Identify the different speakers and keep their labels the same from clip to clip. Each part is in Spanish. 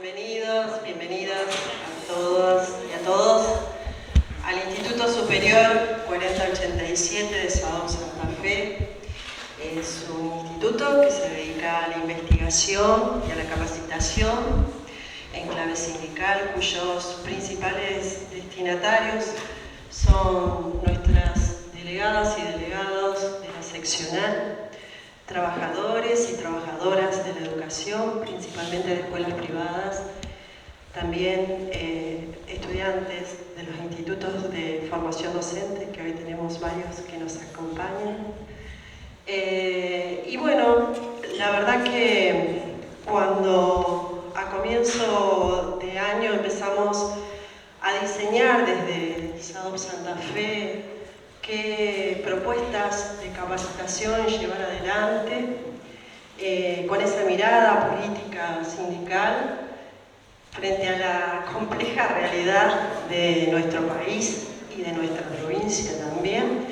Speaker 1: Bienvenidos, bienvenidas a todas y a todos al Instituto Superior 4087 de Sadom Santa Fe. Es un instituto que se dedica a la investigación y a la capacitación en clave sindical, cuyos principales destinatarios son nuestras delegadas y delegados de la seccional, trabajadores y trabajadoras de la educación, principalmente de escuelas privadas, también estudiantes de los institutos de formación docente, que hoy tenemos varios que nos acompañan. Y bueno, la verdad que cuando a comienzo de año empezamos a diseñar desde Sadom Santa Fe qué propuestas de capacitación llevar adelante con esa mirada política sindical frente a la compleja realidad de nuestro país y de nuestra provincia también,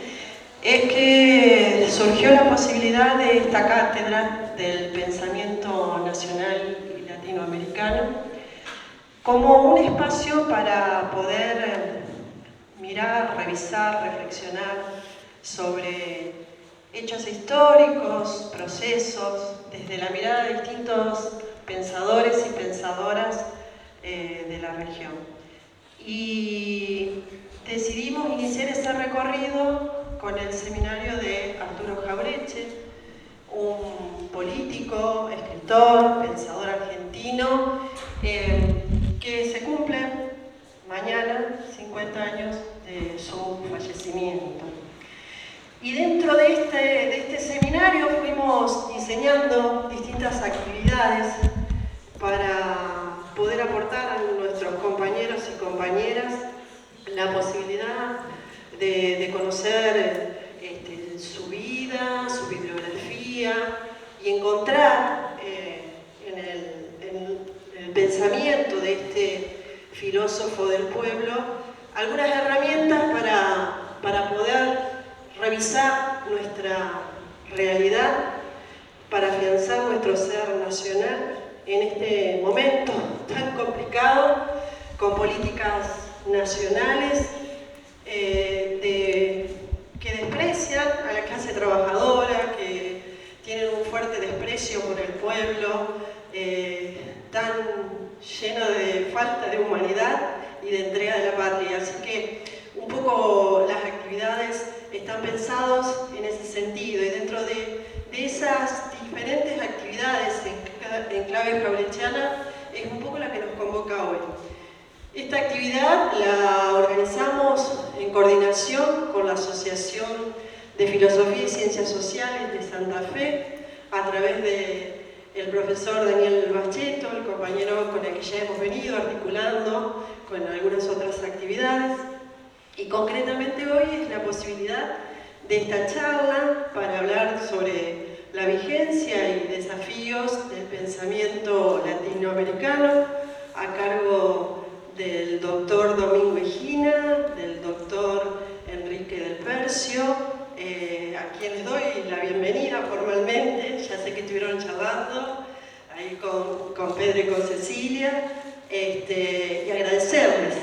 Speaker 1: es que surgió la posibilidad de esta cátedra del pensamiento nacional y latinoamericano como un espacio para poder mirar, revisar, reflexionar sobre hechos históricos, procesos, desde la mirada de distintos pensadores y pensadoras de la región. Y decidimos iniciar ese recorrido con el seminario de Arturo Jauretche, un político, escritor, pensador argentino, que se cumplen mañana 50 años de su fallecimiento. Y dentro de este seminario fuimos diseñando distintas actividades para poder aportar a nuestros compañeros y compañeras la posibilidad de conocer su vida, su bibliografía y encontrar en el pensamiento de este filósofo del pueblo algunas herramientas para poder revisar nuestra realidad, para afianzar nuestro ser nacional en este momento tan complicado, con políticas nacionales que desprecian a la clase trabajadora, que tienen un fuerte desprecio por el pueblo, tan lleno de falta de humanidad y de entrega de la patria. Así que un poco las actividades están pensadas en ese sentido, y dentro de esas diferentes actividades en clave jauretchiana es un poco la que nos convoca hoy. Esta actividad la organizamos en coordinación con la Asociación de Filosofía y Ciencias Sociales de Santa Fe, a través del profesor Daniel Bacheto, el compañero con el que ya hemos venido articulando con algunas otras actividades. Y concretamente hoy es la posibilidad de esta charla para hablar sobre la vigencia y desafíos del pensamiento latinoamericano, a cargo del doctor Domingo Egina, del doctor Enrique del Percio, a quienes doy la bienvenida formalmente. Ya sé que estuvieron charlando ahí con Pedro y con Cecilia, y agradecerles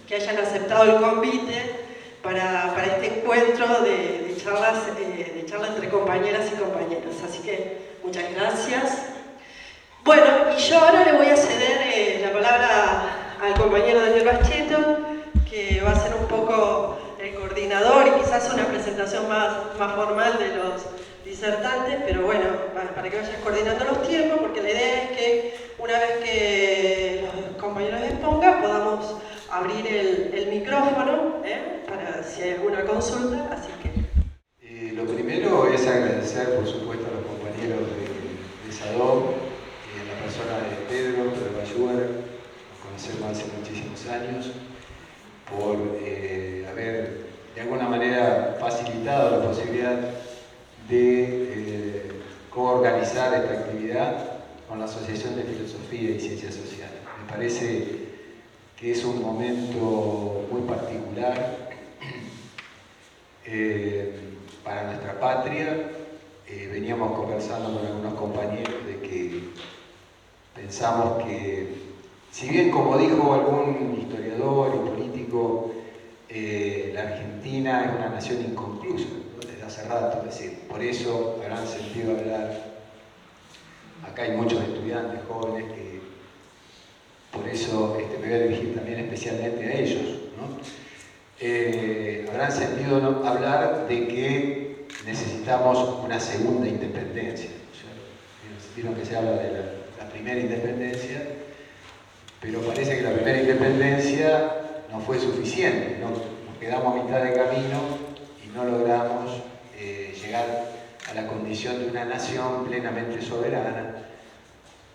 Speaker 1: que hayan aceptado el convite para este encuentro de charla entre compañeras y compañeros. Así que muchas gracias. Bueno, y yo ahora le voy a ceder la palabra al compañero Daniel Bacheto, que va a ser un poco el coordinador y quizás una presentación más formal de los disertantes, pero bueno, para que vayas coordinando los tiempos, porque la idea es que una vez que los compañeros expongan podamos abrir el micrófono para si hay alguna consulta, así que...
Speaker 2: Lo primero es agradecer, por supuesto, a los compañeros de Sadom, en la persona de Pedro Bayuer, nos conocemos hace muchísimos años, por haber de alguna manera facilitado la posibilidad de coorganizar esta actividad con la Asociación de Filosofía y Ciencias Sociales. Me parece que es un momento muy particular para nuestra patria. Veníamos conversando con algunos compañeros de que pensamos que, si bien como dijo algún historiador y político, la Argentina es una nación inconclusa, ¿no? Desde hace rato, es decir, por eso habrán sentido hablar, acá hay muchos estudiantes jóvenes que por eso me voy a dirigir también especialmente a ellos, ¿no? Habrán sentido hablar de que necesitamos una segunda independencia. O sea, vieron que se habla de la primera independencia, pero parece que la primera independencia no fue suficiente, ¿no? Nos quedamos a mitad de camino y no logramos llegar a la condición de una nación plenamente soberana.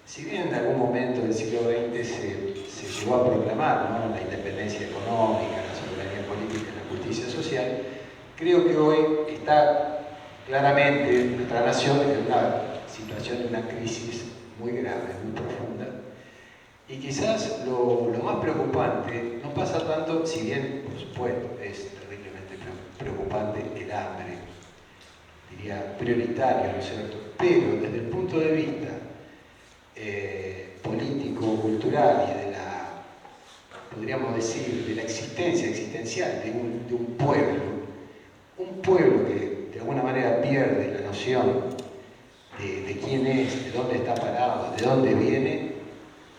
Speaker 2: Si bien en algún momento del siglo XX se llegó a proclamar, ¿no?, la independencia económica, la soberanía política y la justicia social, creo que hoy está claramente nuestra nación en una situación de una crisis muy grave, muy profunda. Y quizás lo más preocupante no pasa tanto, si bien, por supuesto, es terriblemente preocupante el hambre, diría prioritario, ¿no es cierto? Pero desde el punto de vista político, cultural y de la, podríamos decir, de la existencial de un pueblo que de alguna manera pierde la noción de quién es, de dónde está parado, de dónde viene,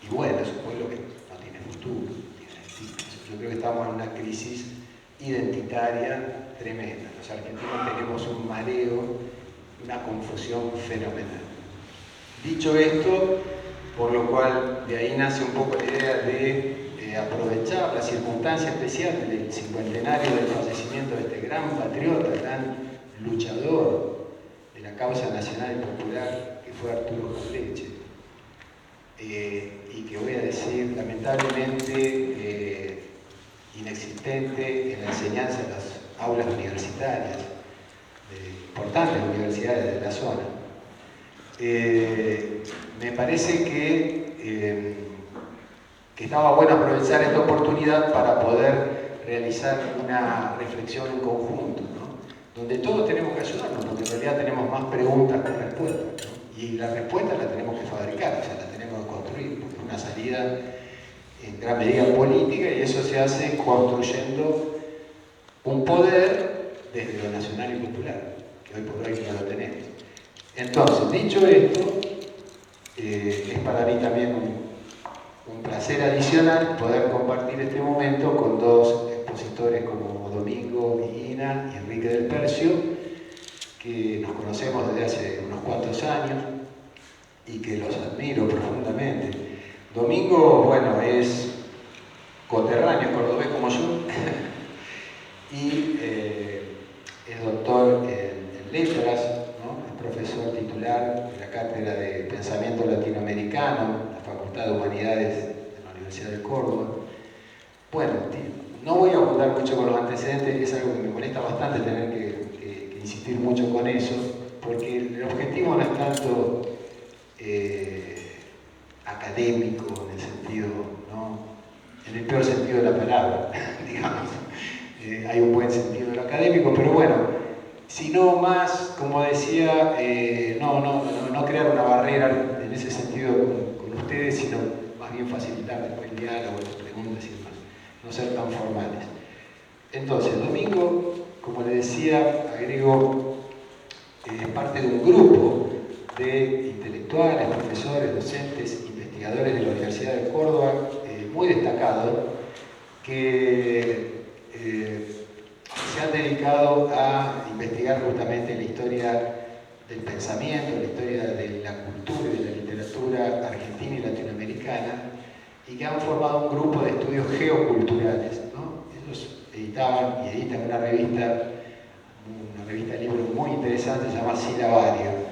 Speaker 2: y bueno, es un pueblo que no tiene futuro, tiene destino. Yo creo que estamos en una crisis identitaria tremenda. Los argentinos tenemos un mareo, una confusión fenomenal. Dicho esto, por lo cual de ahí nace un poco la idea de aprovechar la circunstancia especial del cincuentenario del fallecimiento de este gran patriota, gran luchador de la causa nacional y popular, que fue Arturo Jaureche, y que voy a decir, lamentablemente, inexistente en la enseñanza de las aulas universitarias, de importantes universidades de la zona. Me parece que estaba bueno aprovechar esta oportunidad para poder realizar una reflexión en conjunto, ¿no?, donde todos tenemos que ayudarnos, porque en realidad tenemos más preguntas que respuestas, ¿no? Y la respuesta la tenemos que fabricar, o sea, la tenemos que construir, porque es una salida en gran medida política, y eso se hace construyendo un poder desde lo nacional y popular, que hoy por hoy no lo tenemos. Entonces, dicho esto, es para mí también un placer adicional poder compartir este momento con dos expositores como Domingo Higuina y Enrique del Percio, que nos conocemos desde hace unos cuantos años y que los admiro profundamente. Domingo, bueno, es coterráneo cordobés como yo y es doctor en letras, ¿no? Es profesor titular de la Cátedra de Pensamiento Latinoamericano, en la Facultad de Humanidades de la Universidad de Córdoba. Bueno, no voy a abundar mucho con los antecedentes, es algo que me molesta bastante tener que insistir mucho con eso, porque el objetivo no es tanto académico en el sentido, ¿no?, en el peor sentido de la palabra, digamos. Hay un buen sentido de lo académico, pero bueno, sino más, como decía, no crear una barrera en ese sentido con ustedes, sino más bien facilitar después el diálogo, las preguntas y demás, no ser tan formales. Entonces, Domingo, como le decía, agrego, parte de un grupo de intelectuales, profesores, docentes, investigadores de la Universidad de Córdoba, muy destacado, que se han dedicado a investigar justamente la historia del pensamiento, la historia de la cultura y de la literatura argentina y latinoamericana, y que han formado un grupo de estudios geoculturales, ¿no? Ellos editaban y editan una revista de libros muy interesante, se llama Silabario,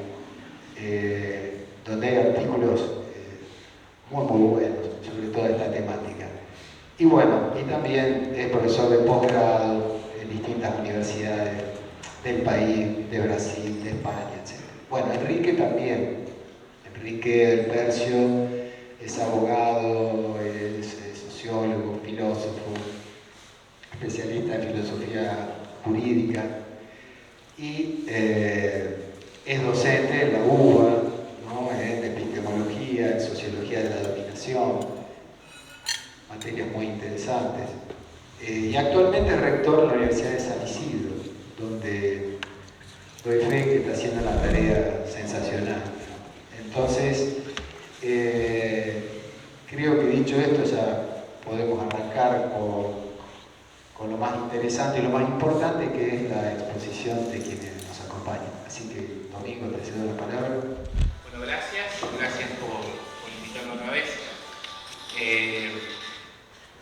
Speaker 2: donde hay artículos muy buenos sobre toda esta temática. Y bueno, y también es profesor de posgrado en distintas universidades del país, de Brasil, de España, etc. Bueno, Enrique también. Enrique del Percio es abogado, es sociólogo, filósofo, especialista en filosofía jurídica y es docente en la UBA, ¿no?, en epistemología, en sociología de la dominación, materias muy interesantes. Y actualmente es rector de la Universidad de San Isidro, donde doy fe que está haciendo una tarea sensacional. Entonces, creo que dicho esto ya podemos arrancar con lo más interesante y lo más importante, que es la exposición de quienes nos acompañan. Así que, Domingo, te cedo la palabra.
Speaker 3: Bueno, gracias por invitarme otra vez.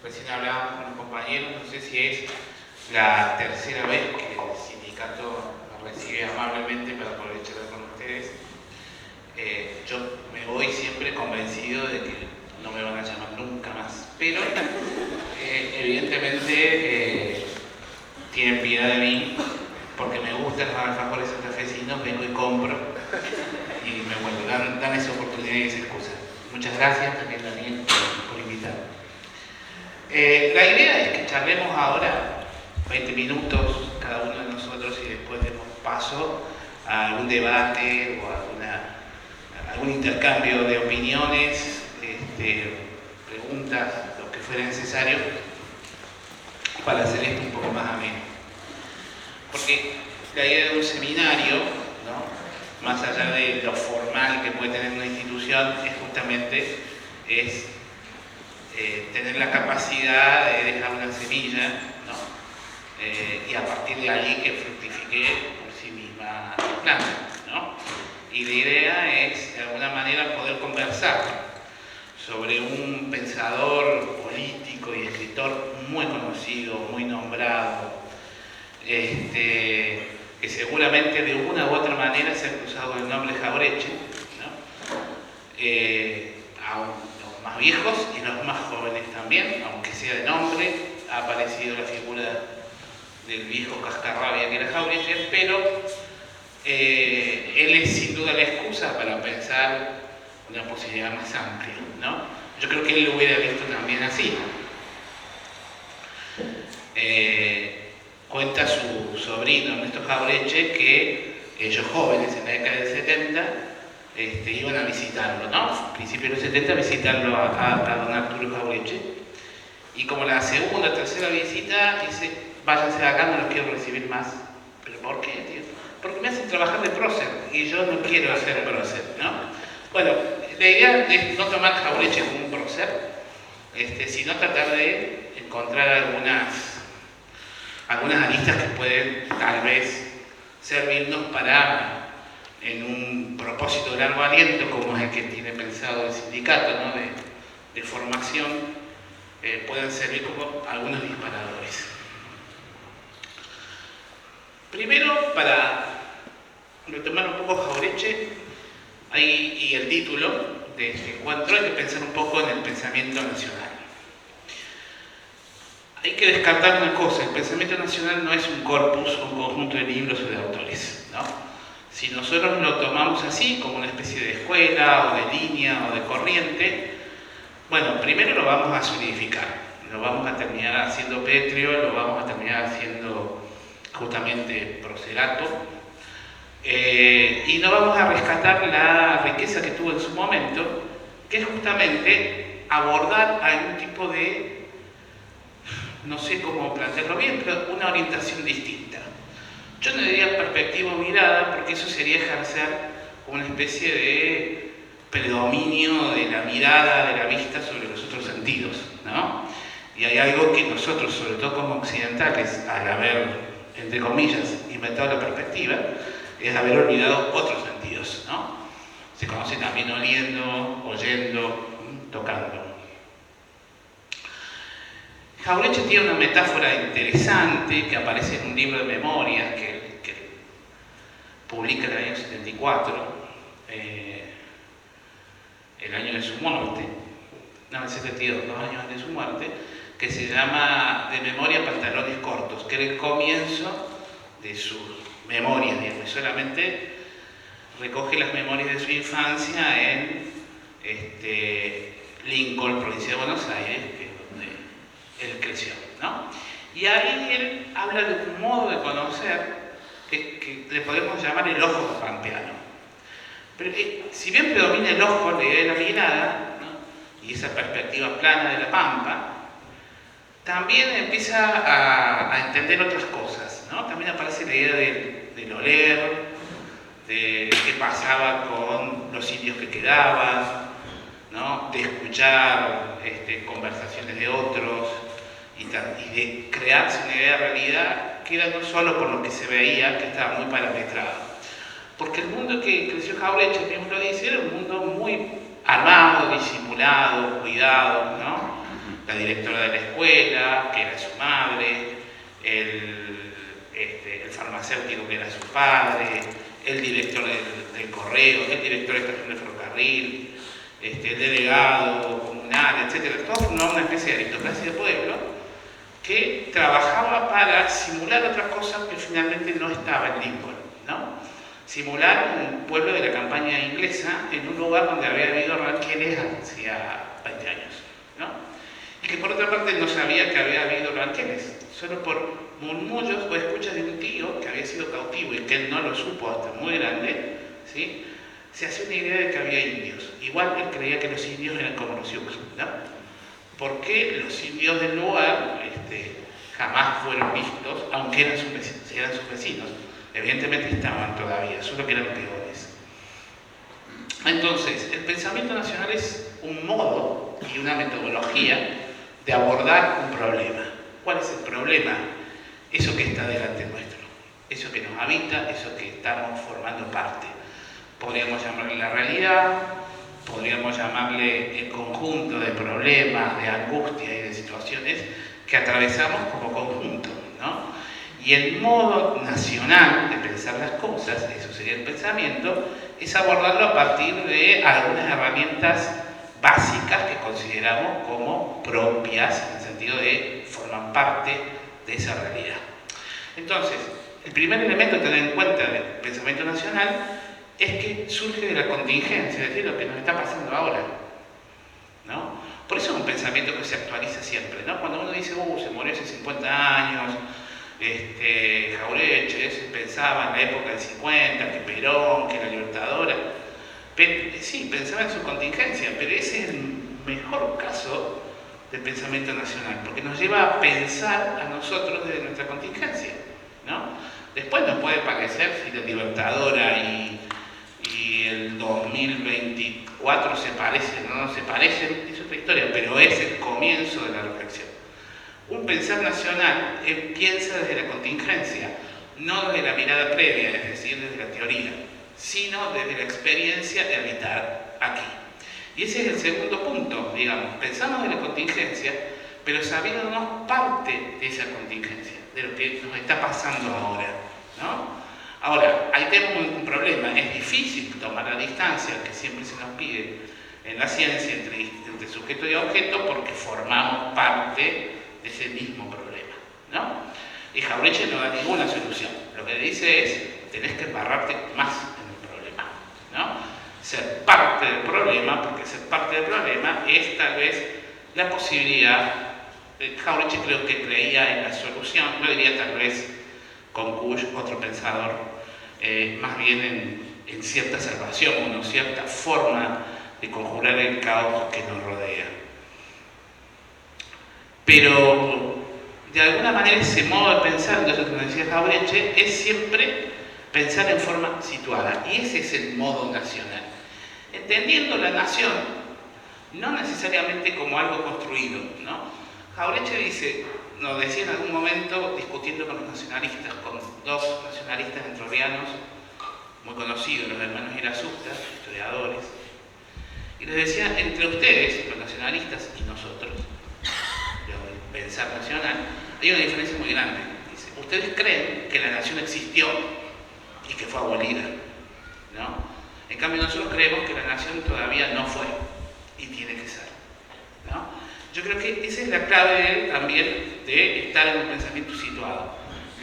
Speaker 3: Recién hablaba con un compañero, no sé si es la tercera vez que el sindicato me recibe amablemente para poder charlar con ustedes. Yo me voy siempre convencido de que no me van a llamar nunca más, pero evidentemente tienen piedad de mí, porque me gustan los alfajores santafesinos, vengo y compro y me vuelvo, dan esa oportunidad y esa excusa. Muchas gracias también, Daniel, por invitarme. La idea es que charlemos ahora 20 minutos cada uno de nosotros y después demos paso a algún debate o algún intercambio de opiniones, preguntas, lo que fuera necesario, para hacer esto un poco más ameno. Porque la idea de un seminario, ¿no?, más allá de lo formal que puede tener una institución, es justamente tener la capacidad de dejar una semilla, ¿no?, y a partir de allí que fructifique por sí misma la planta, ¿no? Y la idea es, de alguna manera, poder conversar sobre un pensador político y escritor muy conocido, muy nombrado, que seguramente de una u otra manera se ha cruzado con el nombre Jauretche, ¿no? A los más viejos y los más jóvenes también, aunque sea de nombre, ha aparecido la figura del viejo cascarrabia que era Jauretche, pero él es sin duda la excusa para pensar una posibilidad más amplia, ¿no? Yo creo que él lo hubiera visto también así. Cuenta su sobrino Ernesto Jauretche que ellos jóvenes en la década del 70 iban a visitarlo, ¿no? A principios de los 70 a visitarlo a don Arturo Jauretche, y como la segunda o tercera visita dice: váyanse de acá, no los quiero recibir más. ¿Pero por qué, tío? Porque me hacen trabajar de prócer y yo no quiero hacer prócer, ¿no? Bueno, la idea es no tomar Jauretche como un prócer, sino tratar de encontrar algunas aristas que pueden tal vez servirnos para, en un propósito de largo aliento como es el que tiene pensado el sindicato, ¿no?, de formación, pueden servir como algunos disparadores. Primero, para retomar un poco Jauretche y el título de este encuentro, hay que pensar un poco en el pensamiento nacional. Hay que descartar una cosa: el pensamiento nacional no es un corpus o un conjunto de libros o de autores, ¿no? Si nosotros lo tomamos así, como una especie de escuela o de línea o de corriente, bueno, primero lo vamos a solidificar, lo vamos a terminar haciendo pétreo, lo vamos a terminar haciendo justamente procerato, y no vamos a rescatar la riqueza que tuvo en su momento, que es justamente abordar algún tipo de, no sé cómo plantearlo bien, pero una orientación distinta. Yo no diría perspectiva o mirada, porque eso sería ejercer una especie de predominio de la mirada, de la vista sobre los otros sentidos, ¿no? Y hay algo que nosotros, sobre todo como occidentales, al haber, entre comillas, inventado la perspectiva, es haber olvidado otros sentidos, ¿no? Se conoce también oliendo, oyendo, tocando. Jauretche tiene una metáfora interesante que aparece en un libro de memorias que publica en el año 74, el año de su muerte, no, el 72, 2 años antes de su muerte, que se llama De memoria pantalones cortos, que era el comienzo de sus memorias, digamos, y solamente recoge las memorias de su infancia en Lincoln, provincia de Buenos Aires, que es donde él creció, ¿no? Y ahí él habla de un modo de conocer que le podemos llamar el ojo pampeano. Pero si bien predomina el ojo, la idea de la mirada, ¿no? Y esa perspectiva plana de la pampa, también empieza a entender otras cosas, ¿no? También aparece la idea del oler, de qué pasaba con los indios que quedaban, ¿no? De escuchar conversaciones de otros y de crearse una idea de realidad que era no solo por lo que se veía, que estaba muy parametrado. Porque el mundo que creció Jauretche, mismo lo dice, era un mundo muy armado, disimulado, cuidado, ¿no? La directora de la escuela, que era su madre, el farmacéutico, que era su padre, el director del correo, el director de estación de ferrocarril, el delegado comunal, etc. Todo formaba una especie de aristocracia de pueblo que trabajaba para simular otras cosas que finalmente no estaba en Lincoln, ¿no? Simular un pueblo de la campaña inglesa en un lugar donde había habido ranqueles hacía 20 años, ¿no? Y que por otra parte no sabía que había habido ranqueles, solo por murmullos o escuchas de un tío que había sido cautivo y que él no lo supo hasta muy grande, ¿sí? Se hacía una idea de que había indios. Igual él creía que los indios eran como los Sioux, ¿no? Porque los indios del lugar jamás fueron vistos, aunque eran sus vecinos. Evidentemente estaban todavía, solo que eran peores. Entonces, el pensamiento nacional es un modo y una metodología de abordar un problema. ¿Cuál es el problema? Eso que está delante nuestro, eso que nos habita, eso que estamos formando parte. Podríamos llamarle la realidad, podríamos llamarle el conjunto de problemas, de angustia y de situaciones que atravesamos como conjunto, ¿no? Y el modo nacional de pensar las cosas, eso sería el pensamiento, es abordarlo a partir de algunas herramientas básicas que consideramos como propias, en el sentido de forman parte de esa realidad. Entonces, el primer elemento a tener en cuenta del pensamiento nacional es que surge de la contingencia, es decir, lo que nos está pasando ahora, ¿no? Por eso es un pensamiento que se actualiza siempre, ¿no? Cuando uno dice, se murió hace 50 años, Jauretche, se pensaba en la época del 50, que Perón, que la Libertadora, sí, pensaba en su contingencia, pero ese es el mejor caso del pensamiento nacional, porque nos lleva a pensar a nosotros desde nuestra contingencia, ¿no? Después nos puede parecer si la Libertadora y el 2024 se parecen o no se parecen, es otra historia, pero es el comienzo de la reflexión. Un pensar nacional piensa desde la contingencia, no desde la mirada previa, es decir, desde la teoría, sino desde la experiencia de habitar aquí. Y ese es el segundo punto, digamos, pensamos de la contingencia, pero sabiéndonos parte de esa contingencia, de lo que nos está pasando ahora, ¿no? Ahora, ahí tenemos un problema, es difícil tomar la distancia que siempre se nos pide en la ciencia entre sujeto y objeto porque formamos parte de ese mismo problema, ¿no? Y Jauretche no da ninguna solución, lo que dice es, tenés que embarrarte más en el problema, ¿no? Ser parte del problema, porque ser parte del problema es tal vez la posibilidad, Jauretche creo que creía en la solución, yo diría tal vez con Kusch, otro pensador, más bien en cierta salvación, o cierta forma de conjurar el caos que nos rodea. Pero de alguna manera ese modo de pensar, entonces como decía Jauretche, es siempre pensar en forma situada, y ese es el modo nacional. Entendiendo la nación, no necesariamente como algo construido, ¿no? Jauretche dice, nos decía en algún momento, discutiendo con los nacionalistas, con dos nacionalistas entrerrianos muy conocidos, los hermanos Irasusta, historiadores, y les decía, entre ustedes, los nacionalistas y nosotros, el pensar nacional, hay una diferencia muy grande. Dice, ustedes creen que la nación existió y que fue abolida, ¿no? En cambio nosotros creemos que la nación todavía no fue y tiene que ser, ¿no? Yo creo que esa es la clave también de estar en un pensamiento situado.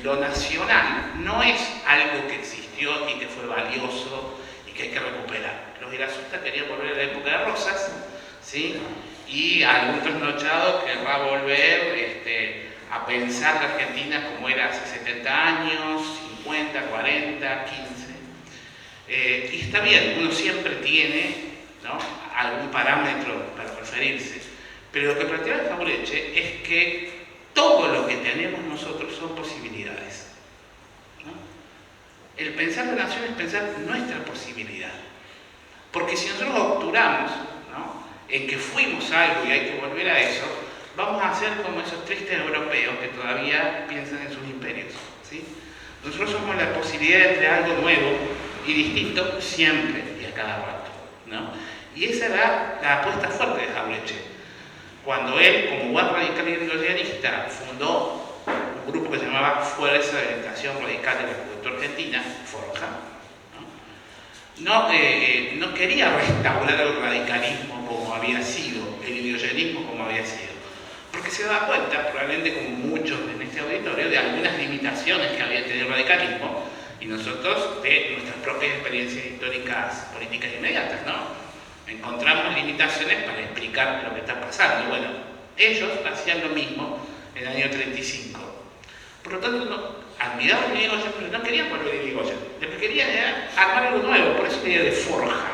Speaker 3: Lo nacional no es algo que existió y que fue valioso y que hay que recuperar. Los Irasusta querían volver a la época de Rosas, ¿sí? Y algún trasnochado querrá volver a pensar la Argentina como era hace 70 años, 50, 40, 15. Y está bien, uno siempre tiene, ¿no?, algún parámetro para referirse, pero lo que planteaba Jauretche es que todo lo que tenemos nosotros son posibilidades, ¿no? El pensar la nación es pensar nuestra posibilidad, porque si nosotros obturamos, ¿no?, en que fuimos algo y hay que volver a eso, vamos a ser como esos tristes europeos que todavía piensan en sus imperios, ¿sí? Nosotros somos la posibilidad de crear algo nuevo y distinto siempre y a cada rato, ¿no? Y esa era la apuesta fuerte de Jauretche. Cuando él, como buen radical ideologista, fundó un grupo que se llamaba Fuerza de Orientación Radical de la Juventud Argentina, Forja, no quería restaurar el radicalismo como había sido, el ideologismo como había sido, porque se daba cuenta, probablemente como muchos en este auditorio, de algunas limitaciones que había tenido el radicalismo y nosotros de nuestras propias experiencias históricas, políticas inmediatas, ¿no? Encontramos limitaciones para explicar lo que está pasando. Bueno, ellos hacían lo mismo en el año 35. Por lo tanto, admiraban a Irigoyen, pero no querían volver a Irigoyen. Lo que querían era armar algo nuevo, por eso la idea de forja,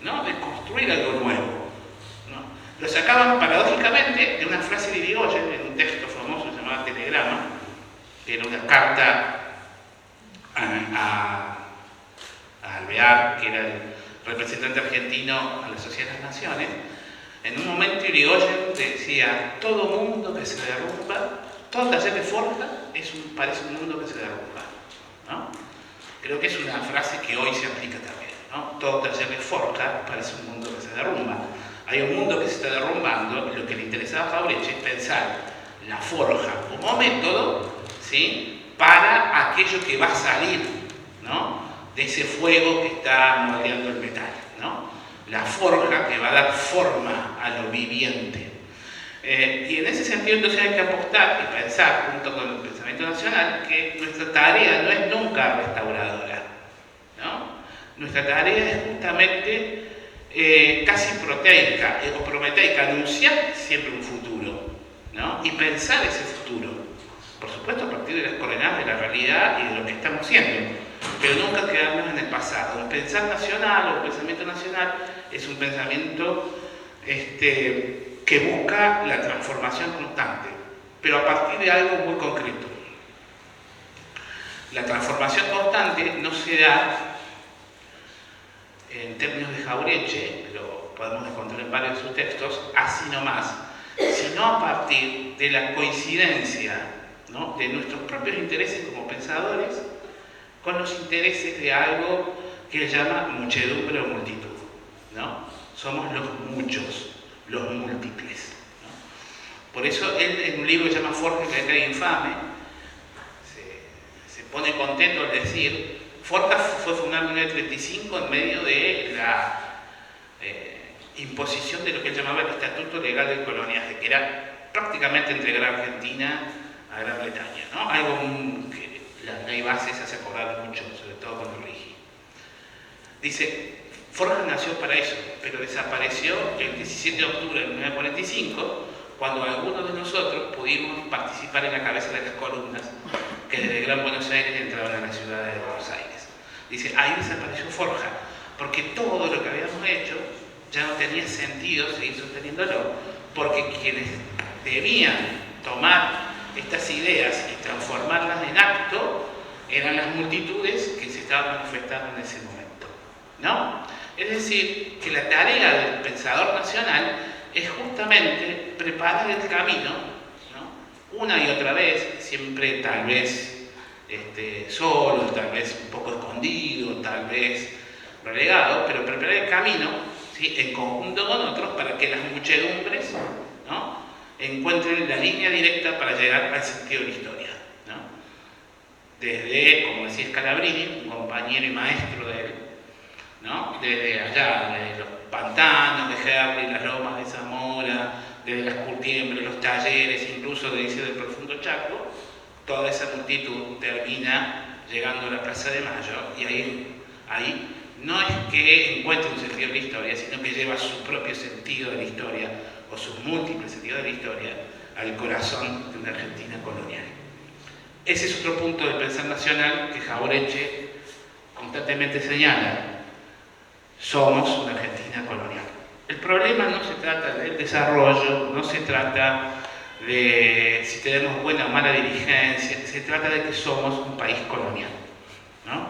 Speaker 3: ¿no?, de construir algo nuevo, ¿no? Lo sacaban paradójicamente de una frase de Irigoyen en un texto famoso llamado Telegrama, que era una carta a Alvear, que era el representante argentino a la Sociedad de las Naciones. En un momento Irigoyen decía: todo mundo que se derrumba, todo taller de forja parece un mundo que se derrumba, ¿no? Creo que es una frase que hoy se aplica también, ¿no? Todo taller de forja parece un mundo que se derrumba. Hay un mundo que se está derrumbando y lo que le interesaba a Jauretche es pensar la forja como método, ¿sí?, para aquello que va a salir, ¿no?, de ese fuego que está moldeando el metal, ¿no? La forja que va a dar forma a lo viviente. Y en ese sentido entonces hay que apostar y pensar, junto con el pensamiento nacional, que nuestra tarea no es nunca restauradora, ¿no? Nuestra tarea es justamente casi proteica o prometeica, anunciar siempre un futuro, ¿no?, y pensar ese futuro, por supuesto a partir de las coordenadas de la realidad y de lo que estamos haciendo, pero nunca quedarnos en el pasado. El pensar nacional o el pensamiento nacional es un pensamiento que busca la transformación constante, pero a partir de algo muy concreto. La transformación constante no se da en términos de Jauretche, lo podemos encontrar en varios de sus textos, así nomás, sino a partir de la coincidencia, ¿no?, de nuestros propios intereses como pensadores con los intereses de algo que él llama muchedumbre o multitud, ¿no? Somos los muchos, los múltiples, ¿no? Por eso él, en un libro que se llama Forja y Caída Infame, se pone contento al decir: Forja fue fundado en 1935 en medio de la imposición de lo que él llamaba el Estatuto Legal del Coloniaje, que era prácticamente entregar a Argentina a Gran Bretaña, ¿no? Algo que la ley base se hace acordar mucho, sobre todo con Righi. Dice: Forja nació para eso, pero desapareció el 17 de octubre de 1945, cuando algunos de nosotros pudimos participar en la cabeza de las columnas que desde Gran Buenos Aires entraban a la ciudad de Buenos Aires. Dice: ahí desapareció Forja, porque todo lo que habíamos hecho ya no tenía sentido seguir sosteniéndolo, porque quienes debían tomar estas ideas y transformarlas en acto eran las multitudes que se estaban manifestando en ese momento, ¿no? Es decir, que la tarea del pensador nacional es justamente preparar el camino, ¿no?, una y otra vez, siempre tal vez solo, tal vez un poco escondido, tal vez relegado, pero preparar el camino, ¿sí?, en conjunto con otros, para que las muchedumbres, ¿no?, encuentren la línea directa para llegar al sentido de la historia, ¿no? Desde, como decía Scalabrini, un compañero y maestro de él, ¿no?, desde allá, de los pantanos de Herli, las lomas de Zamora, desde las curtiembres, los talleres, incluso de inicio del profundo Chaco, toda esa multitud termina llegando a la Plaza de Mayo, y ahí no es que encuentre un sentido de la historia, sino que lleva su propio sentido de la historia, o sus múltiples sentidos de la historia, al corazón de una Argentina colonial. Ese es otro punto del pensar nacional que Jauretche, constantemente señala, somos una Argentina colonial. El problema no se trata del desarrollo, no se trata de si tenemos buena o mala dirigencia, se trata de que somos un país colonial, ¿no?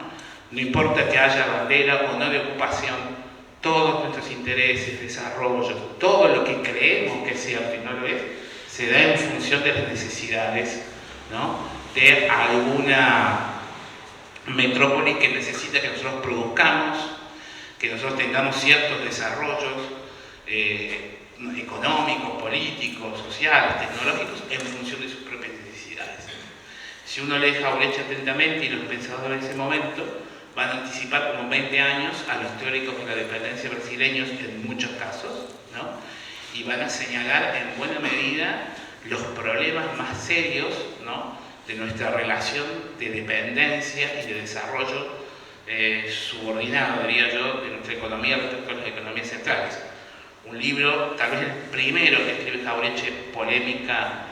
Speaker 3: No importa que haya bandera o no de ocupación, todos nuestros intereses, desarrollo, todo lo que creemos que es cierto y no lo es, se da en función de las necesidades, ¿no?, de alguna metrópoli que necesita que nosotros produzcamos, que nosotros tengamos ciertos desarrollos económicos, políticos, sociales, tecnológicos, en función de sus propias necesidades. Si uno lee Jauretche atentamente, y los pensadores de ese momento van a anticipar como 20 años a los teóricos de la dependencia brasileños en muchos casos, ¿no?, y van a señalar en buena medida los problemas más serios, ¿no?, de nuestra relación de dependencia y de desarrollo subordinado, diría yo, de nuestra economía respecto a las economías centrales. Un libro, tal vez el primero que escribe Jauretche, polémica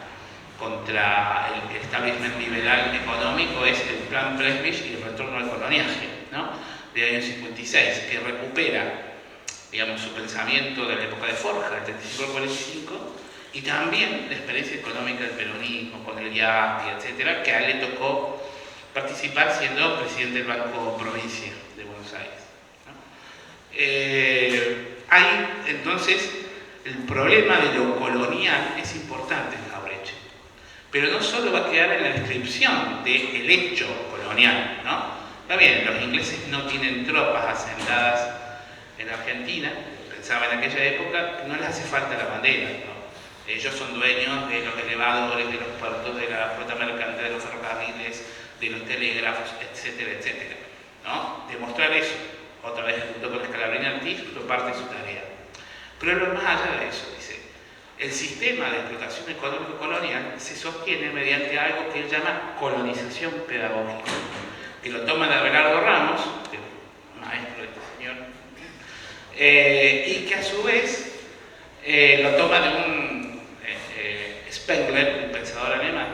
Speaker 3: contra el establishment liberal económico, es el Plan Presbich y el retorno al coloniaje, ¿no?, de año 56, que recupera, digamos, su pensamiento de la época de Forja, del 35 al 45, y también la experiencia económica del peronismo, con el IAPI, etcétera, que a él le tocó participar siendo presidente del Banco Provincia de Buenos Aires, ¿no? Hay, entonces, el problema de lo colonial es importante en Jauretche, pero no solo va a quedar en la descripción del hecho colonial, ¿no? Está bien, los ingleses no tienen tropas asentadas en Argentina, pensaba en aquella época, que no les hace falta la bandera, ¿no? Ellos son dueños de los elevadores, de los puertos, de la flota mercante, de los ferrocarriles, de los telégrafos, etcétera, etcétera, ¿no? Demostrar eso, otra vez junto con Scalabrini Ortiz, fue parte de su tarea. Pero lo más allá de eso, dice, el sistema de explotación económico-colonial se sostiene mediante algo que él llama colonización pedagógica, que lo toma de Abelardo Ramos, que es maestro de este señor, y que a su vez lo toma de un Spengler, un pensador alemán,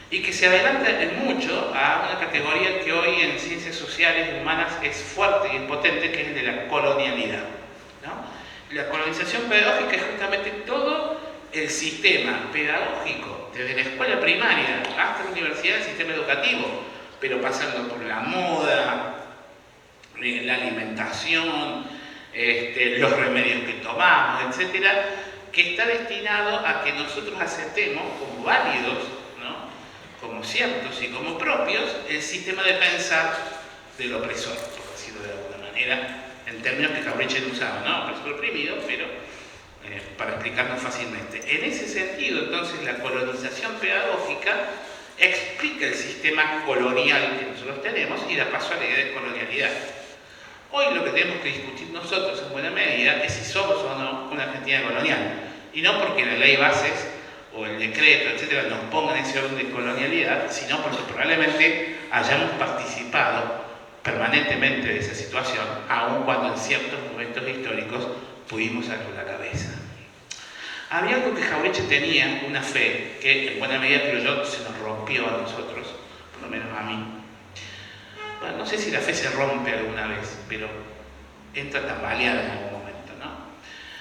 Speaker 3: y que se adelanta en mucho a una categoría que hoy en ciencias sociales y humanas es fuerte y es potente, que es el de la colonialidad, ¿no? La colonización pedagógica es justamente todo el sistema pedagógico, desde la escuela primaria hasta la universidad, el sistema educativo, pero pasando por la moda, la alimentación, los remedios que tomamos, etcétera, que está destinado a que nosotros aceptemos como válidos, ¿no?, como ciertos y como propios, el sistema de pensar del opresor, por decirlo de alguna manera, en términos que Jauretche no usaba, ¿no?, opresor oprimido, pero para explicarnos fácilmente. En ese sentido, entonces, la colonización pedagógica explica el sistema colonial que nosotros tenemos y da paso a la idea de colonialidad. Hoy lo que tenemos que discutir nosotros en buena medida es si somos o no una Argentina colonial, y no porque la ley bases o el decreto, etcétera, nos pongan ese orden de colonialidad, sino porque probablemente hayamos participado permanentemente de esa situación, aun cuando en ciertos momentos históricos pudimos sacar la cabeza. Había algo que Jauretche tenía, una fe, que en buena medida, creo yo, se nos rompió a nosotros, por lo menos a mí. Bueno, no sé si la fe se rompe alguna vez, pero entra tambaleada en algún momento, ¿no?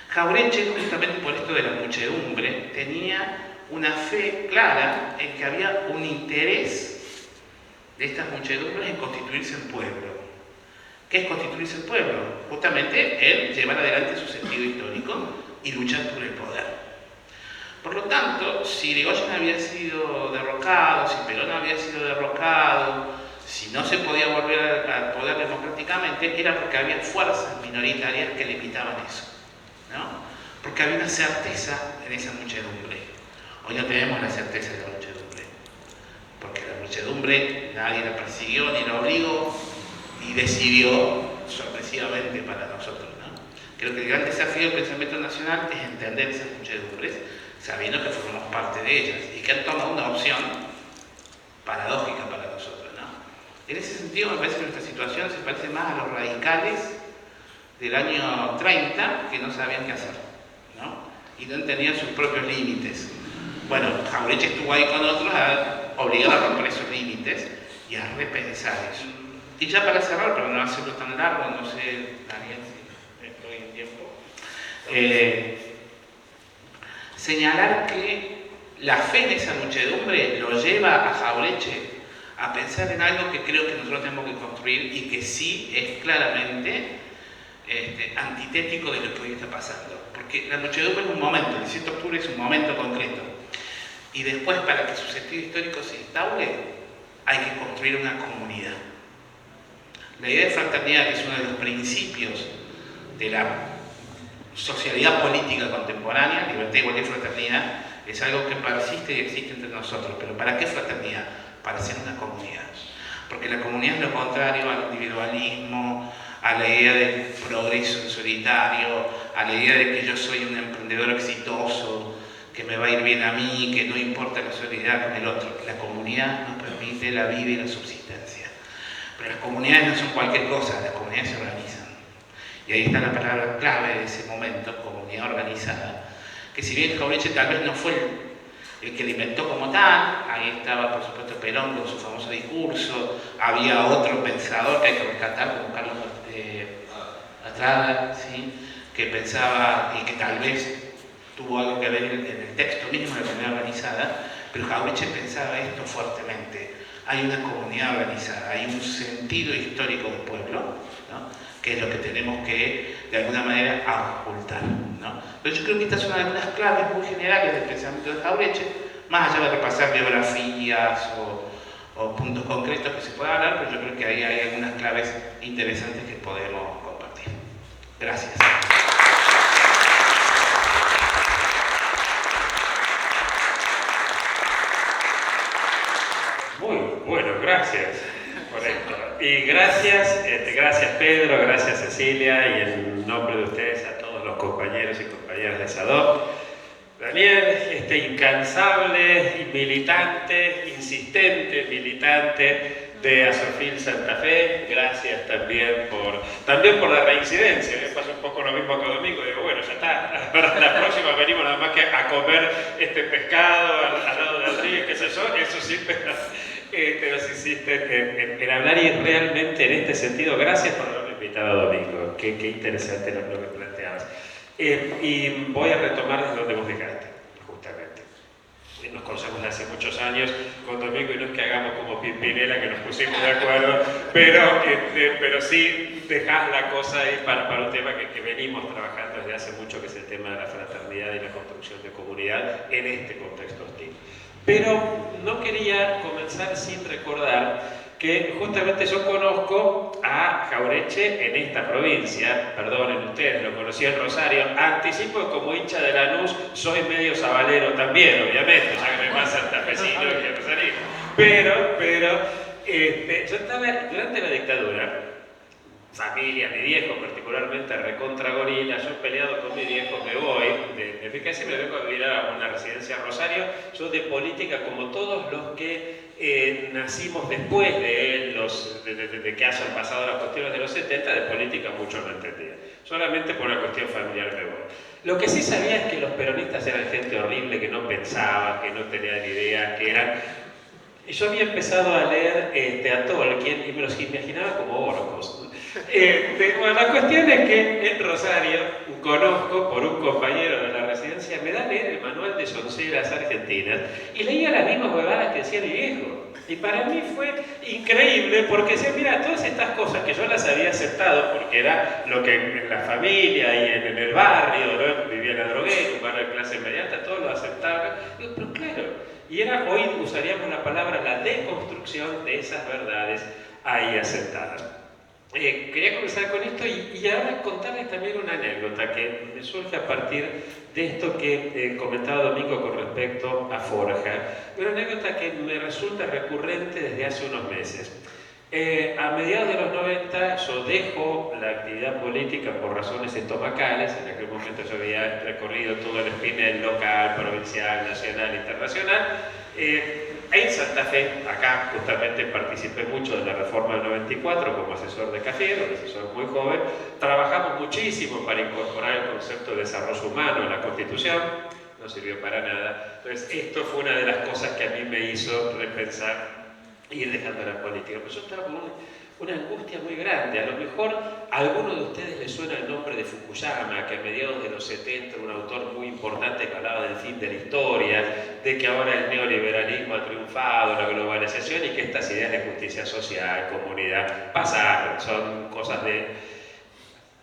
Speaker 3: Jauretche, justamente por esto de la muchedumbre, tenía una fe clara en que había un interés de estas muchedumbres en constituirse en pueblo. ¿Qué es constituirse en pueblo? Justamente el llevar adelante su sentido histórico y luchar por el poder. Por lo tanto, si Irigoyen había sido derrocado, si Perón había sido derrocado, si no se podía volver al poder democráticamente, era porque había fuerzas minoritarias que limitaban eso, ¿no? Porque había una certeza en esa muchedumbre. Hoy no tenemos la certeza de la muchedumbre, porque la muchedumbre nadie la persiguió ni la obligó y decidió sorpresivamente para nosotros, ¿no? Creo que el gran desafío del pensamiento nacional es entender esas muchedumbres, sabiendo que formamos parte de ellas y que han tomado una opción paradójica para nosotros, ¿no? En ese sentido, me parece que nuestra situación se parece más a los radicales del año 30 que no sabían qué hacer, ¿no? Y no entendían sus propios límites. Bueno, Jauretche estuvo ahí con otros a obligar a romper esos límites y a repensar eso. Y ya para cerrar, para no hacerlo tan largo, no sé, Daniel, si estoy en tiempo, señalar que la fe en esa muchedumbre lo lleva a Jauretche a pensar en algo que creo que nosotros tenemos que construir y que sí es claramente antitético de lo que hoy está pasando. Porque la muchedumbre es un momento, el 17 de octubre es un momento concreto. Y después, para que su sentido histórico se instaure, hay que construir una comunidad. La idea de fraternidad, que es uno de los principios de la socialidad política contemporánea, libertad, igualdad y fraternidad, es algo que persiste y existe entre nosotros. ¿Pero para qué fraternidad? Para ser una comunidad. Porque la comunidad es lo contrario al individualismo, a la idea del progreso en solitario, a la idea de que yo soy un emprendedor exitoso, que me va a ir bien a mí, que no importa la solidaridad con el otro. La comunidad nos permite la vida y la subsistencia. Pero las comunidades no son cualquier cosa, las comunidades se organizan. Y ahí está la palabra clave de ese momento, comunidad organizada, que si bien Jauretche tal vez no fue el que la inventó como tal, ahí estaba por supuesto Perón con su famoso discurso, había otro pensador que hay que rescatar como Carlos Astrada, ¿sí? Que pensaba y que tal vez tuvo algo que ver en el texto mismo de la comunidad organizada, pero Jauretche pensaba esto fuertemente. Hay una comunidad organizada, hay un sentido histórico del pueblo, ¿no? Que es lo que tenemos que, de alguna manera, ocultar, ¿no? Pero yo creo que estas son algunas claves muy generales del pensamiento de Jauretche, más allá de repasar biografías o puntos concretos que se puedan hablar, pero yo creo que ahí hay algunas claves interesantes que podemos compartir. Gracias.
Speaker 4: Muy bueno, gracias por esto. Y gracias, gracias Pedro, gracias Cecilia, y en nombre de ustedes a todos los compañeros y compañeras de SADOP. Daniel, incansable militante, insistente militante de Asofil Santa Fe, gracias también por la reincidencia. Me pasa un poco lo mismo que Domingo, digo, bueno, ya está, para la próxima venimos nada más que a comer este pescado al lado del río, qué sé yo, eso sí, pero se insiste en hablar, y realmente en este sentido, gracias por haberme invitado, Domingo, qué interesante lo que planteabas. Y voy a retomar desde donde vos dejaste, justamente. Nos conocemos de hace muchos años con Domingo, y no es que hagamos como Pimpinela, que nos pusimos de acuerdo, pero sí dejás la cosa ahí para un tema que venimos trabajando desde hace mucho, que es el tema de la fraternidad y la construcción de comunidad en este contexto hostil. Pero no quería comenzar sin recordar que justamente yo conozco a Jauretche en esta provincia, perdonen ustedes, lo conocí en Rosario, anticipo que como hincha de Lanús soy medio sabalero también, obviamente, ya que me más santafesino que rosarino, pero yo estaba durante la dictadura, familia, mi viejo particularmente recontra gorila, yo he peleado con mi viejo, me voy de casi me vengo a vivir a una residencia en Rosario. Yo de política, como todos los que nacimos después de él, de que hayan pasado las cuestiones de los 70, de política mucho no entendía, solamente por una cuestión familiar me voy. Lo que sí sabía es que los peronistas eran gente horrible, que no pensaba, que no tenía ni idea, que eran... Y yo había empezado a leer a Tolkien y me los imaginaba como orcos. Bueno, la cuestión es que en Rosario conozco por un compañero de la residencia, me da a leer el manual de sonceras argentinas y leía las mismas huevadas que decía mi viejo. Y para mí fue increíble porque decía, mira, todas estas cosas que yo las había aceptado porque era lo que en la familia y en el barrio, ¿no? Vivía en la droguera, un barrio de clase media alta, todos lo aceptaban. Digo, pero claro, y era, hoy usaríamos la palabra, la deconstrucción de esas verdades ahí aceptadas. Quería comenzar con esto y ahora contarles también una anécdota que me surge a partir de esto que comentaba Domingo con respecto a Forja. Una anécdota que me resulta recurrente desde hace unos meses. A mediados de los 90 yo dejo la actividad política por razones estomacales. En aquel momento yo había recorrido todo el espinel local, provincial, nacional, internacional. En Santa Fe, acá justamente participé mucho de la reforma del 94 como asesor de Cafiero, un asesor muy joven. Trabajamos muchísimo para incorporar el concepto de desarrollo humano en la Constitución, no sirvió para nada. Entonces esto fue una de las cosas que a mí me hizo repensar ir dejando la política. Pero yo estaba con una angustia muy grande. A lo mejor a alguno de ustedes les suena el nombre de Fukuyama, que a mediados de los 70 era un autor muy importante que hablaba del fin de la historia, de que ahora el neoliberalismo ha triunfado, la globalización y que estas ideas de justicia social, comunidad, pasaron, son cosas de...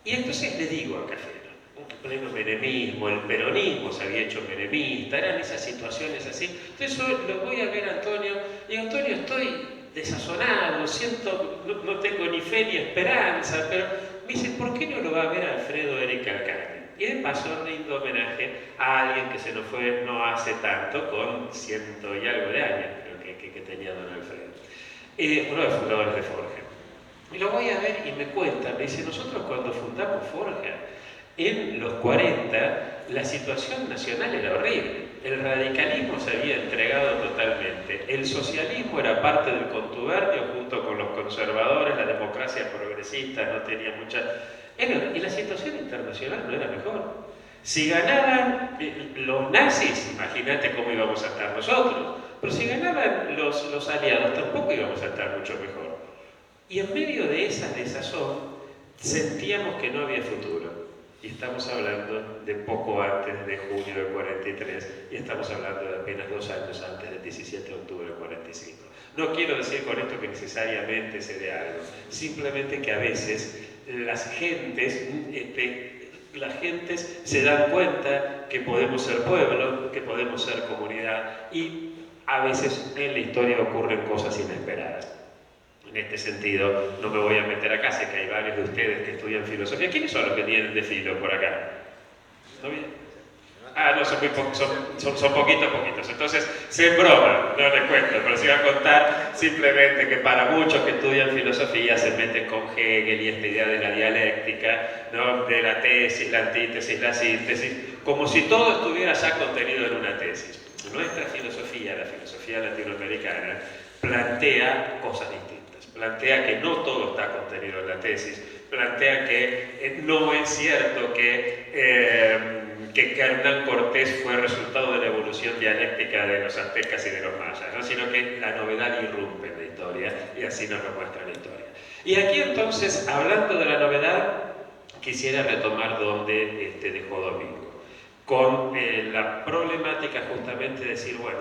Speaker 4: Y entonces le digo a Cajero, en pleno menemismo, el peronismo se había hecho menemista, eran esas situaciones así. Entonces yo lo voy a ver a Antonio y digo, Antonio, estoy desazonado, siento, no tengo ni fe ni esperanza, pero me dice, ¿por qué no lo va a ver Alfredo Eric Alcántara? Y de paso rindo homenaje a alguien que se nos fue no hace tanto, con 100 y algo de años, creo que tenía don Alfredo, uno de los fundadores de Forja. Y lo voy a ver y me cuenta, me dice, nosotros cuando fundamos Forja, en los 40, la situación nacional era horrible. El radicalismo se había entregado totalmente. El socialismo era parte del contubernio junto con los conservadores, la democracia progresista no tenía mucha... Y la situación internacional no era mejor. Si ganaban los nazis, imagínate cómo íbamos a estar nosotros. Pero si ganaban los aliados, tampoco íbamos a estar mucho mejor. Y en medio de esa desazón, sentíamos que no había futuro. Y estamos hablando de poco antes de junio del 43 y estamos hablando de apenas 2 años antes del 17 de octubre del 45. No quiero decir con esto que necesariamente se dé algo, simplemente que a veces las gentes se dan cuenta que podemos ser pueblo, que podemos ser comunidad y a veces en la historia ocurren cosas inesperadas. En este sentido, no me voy a meter acá, sé que hay varios de ustedes que estudian filosofía. ¿Quiénes son los que tienen de filo por acá? ¿No bien? Ah, no, son poquitos. Entonces, sin broma, no les cuento, pero sí voy a contar simplemente que para muchos que estudian filosofía se meten con Hegel y esta idea de la dialéctica, ¿no? De la tesis, la antítesis, la síntesis, como si todo estuviera ya contenido en una tesis. Nuestra filosofía, la filosofía latinoamericana, plantea cosas distintas. Plantea que no todo está contenido en la tesis, plantea que no es cierto que Hernán Cortés fue resultado de la evolución dialéctica de los aztecas y de los mayas, ¿no? Sino que la novedad irrumpe en la historia y así nos lo muestra la historia. Y aquí entonces, hablando de la novedad, quisiera retomar donde dejó Domingo, con la problemática justamente de decir, bueno,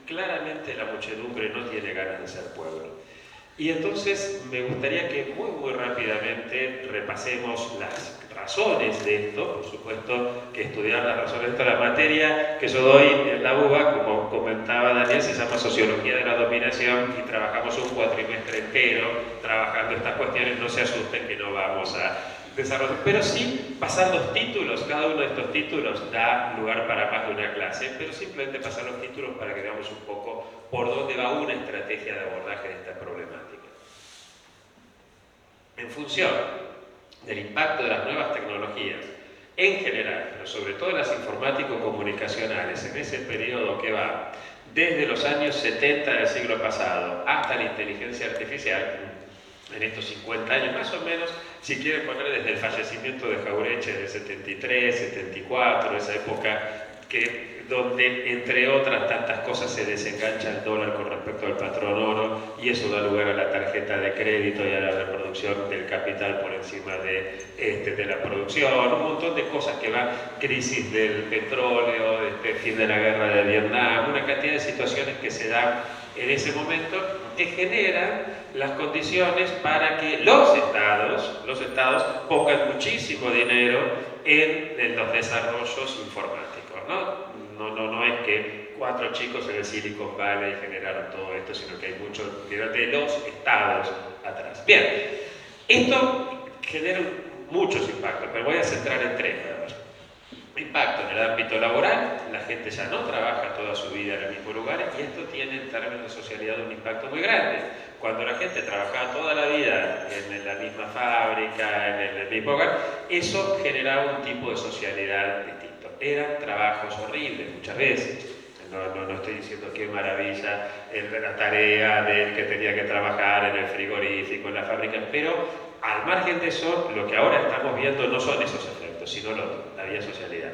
Speaker 4: claramente la muchedumbre no tiene ganas de ser pueblo. Y entonces me gustaría que muy rápidamente repasemos las razones de esto. Por supuesto que estudiar las razones de esto, la materia que yo doy en la UBA, como comentaba Daniel, se llama Sociología de la Dominación y trabajamos un cuatrimestre entero trabajando estas cuestiones. No se asusten que no vamos a desarrollar, pero sí pasar los títulos. Cada uno de estos títulos da lugar para más de una clase, pero simplemente pasar los títulos para que veamos un poco por dónde va una estrategia de abordaje de esta problemática. En función del impacto de las nuevas tecnologías en general, pero sobre todo las informático-comunicacionales, en ese periodo que va desde los años 70 del siglo pasado hasta la inteligencia artificial, en estos 50 años más o menos, si quieren poner desde el fallecimiento de Jauretche del 73, 74, esa época donde entre otras tantas cosas se desengancha el dólar con respecto al patrón oro y eso da lugar a la tarjeta de crédito y a la reproducción del capital por encima de la producción, un montón de cosas que van, crisis del petróleo, fin de la guerra de Vietnam, una cantidad de situaciones que se dan en ese momento que generan las condiciones para que los estados pongan muchísimo dinero en los desarrollos informáticos, ¿no? No es que 4 chicos en el Silicon Valley generaron todo esto, sino que hay mucho dinero de los estados atrás. Bien, esto genera muchos impactos, pero voy a centrar en 3 nada más. Impacto en el ámbito laboral, la gente ya no trabaja toda su vida en el mismo lugar y esto tiene en términos de socialidad un impacto muy grande. Cuando la gente trabajaba toda la vida en la misma fábrica, en el mismo hogar, eso generaba un tipo de socialidad distinto. Eran trabajos horribles muchas veces. No estoy diciendo qué maravilla la tarea del que tenía que trabajar en el frigorífico, en la fábrica, pero al margen de eso, lo que ahora estamos viendo no son esos efectos, sino la vía socialidad.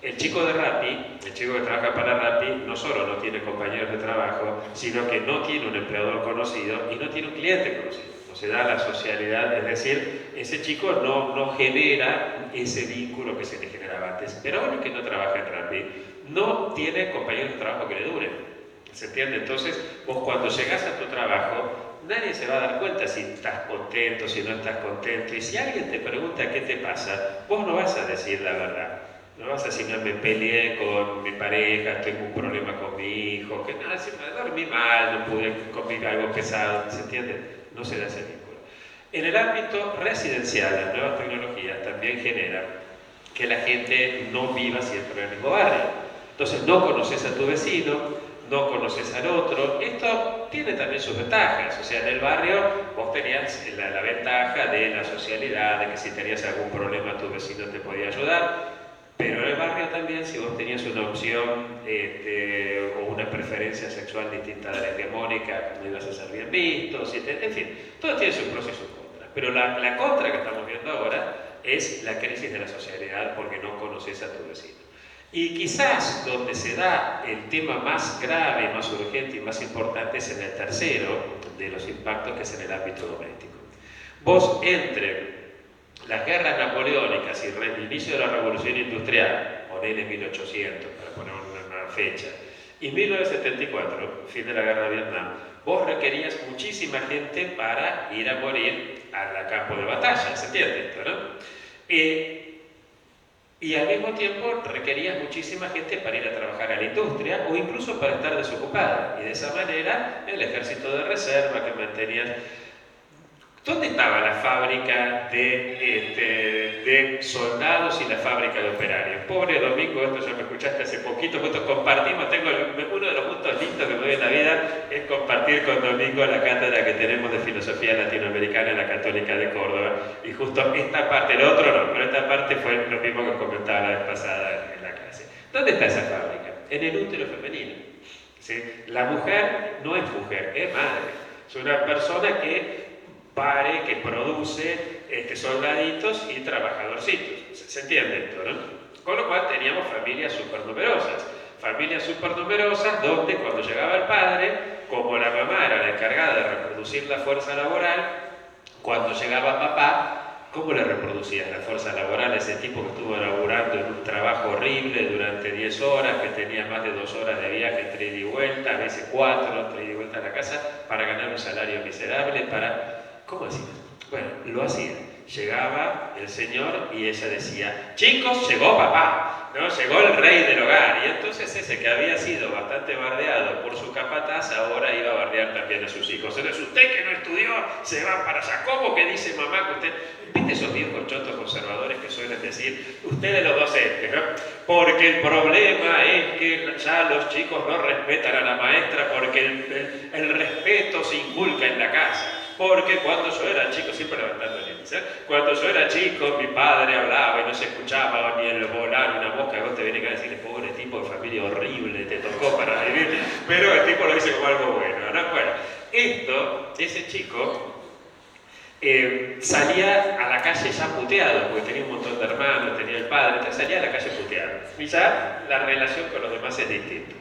Speaker 4: El chico de Rappi, el chico que trabaja para Rappi, no solo no tiene compañeros de trabajo, sino que no tiene un empleador conocido y no tiene un cliente conocido. No se da la socialidad, es decir, ese chico no genera ese vínculo que se le generaba antes. Pero ahora que no trabaja en rugby, no tiene compañeros de trabajo que le duren. ¿Se entiende? Entonces, vos cuando llegás a tu trabajo, nadie se va a dar cuenta si estás contento, si no estás contento. Y si alguien te pregunta qué te pasa, vos no vas a decir la verdad. No vas a decir, no, me peleé con mi pareja, tengo un problema con mi hijo, que nada, si me dormí mal, no pude comer algo pesado, ¿se entiende? No se da ese vínculo. En el ámbito residencial, las nuevas tecnologías también generan que la gente no viva siempre en el mismo barrio. Entonces no conoces a tu vecino, no conoces al otro. Esto tiene también sus ventajas. O sea, en el barrio vos tenías la ventaja de la socialidad, de que si tenías algún problema tu vecino te podía ayudar. Pero en el barrio también, si vos tenías una opción o una preferencia sexual distinta de la hegemónica, no ibas a ser bien visto, en fin, todo tiene sus pros y sus contras. Pero la contra que estamos viendo ahora es la crisis de la socialidad porque no conoces a tu vecino. Y quizás donde se da el tema más grave, más urgente y más importante es en el tercero de los impactos, que es en el ámbito doméstico. Vos entre las guerras napoleónicas y el inicio de la revolución industrial, ponele 1800 para poner una fecha, y 1974, fin de la guerra de Vietnam, vos requerías muchísima gente para ir a morir al campo de batalla, ¿se entiende esto, no? Y al mismo tiempo requerías muchísima gente para ir a trabajar a la industria o incluso para estar desocupada. Y de esa manera el ejército de reserva que mantenías... ¿Dónde estaba la fábrica de soldados y la fábrica de operarios? Pobre Domingo, esto ya me escuchaste hace poquito, nosotros compartimos, uno de los puntos lindos que me doy en la vida es compartir con Domingo la cátedra que tenemos de filosofía latinoamericana en la Católica de Córdoba. Y justo esta parte, el otro no, pero esta parte fue lo mismo que comentaba la vez pasada en la clase. ¿Dónde está esa fábrica? En el útero femenino. ¿Sí? La mujer no es mujer, es madre. Es una persona que pare, que produce soldaditos y trabajadorcitos. ¿Se entiende esto, no? Con lo cual teníamos familias súper numerosas donde cuando llegaba el padre, como la mamá era la encargada de reproducir la fuerza laboral, cuando llegaba papá, ¿cómo le reproducías la fuerza laboral a ese tipo que estuvo laburando en un trabajo horrible durante 10 horas, que tenía más de 2 horas de viaje entre ida y vuelta, a veces 4, entre ida y vuelta a la casa, para ganar un salario miserable, ¿Cómo hacía? Bueno, lo hacía. Llegaba el señor y ella decía, chicos, llegó papá, ¿no? Llegó el rey del hogar. Y entonces ese que había sido bastante bardeado por su capataz, ahora iba a bardear también a sus hijos. Entonces usted que no estudió, se va para allá. ¿Cómo que dice mamá que usted... ¿Viste esos viejos chotos conservadores que suelen decir, ustedes los docentes, ¿no? Porque el problema es que ya los chicos no respetan a la maestra porque el respeto se inculca en la casa. Porque cuando yo era chico, siempre levantando el índice, cuando yo era chico, mi padre hablaba y no se escuchaba ni el volar una mosca, y vos te vienes a decirle, pobre tipo de familia horrible, te tocó para vivir, pero el tipo lo dice como algo bueno, ¿no? Bueno, ese chico salía a la calle ya puteado, porque tenía un montón de hermanos, tenía el padre, entonces salía a la calle puteado. Y ya la relación con los demás es distinta.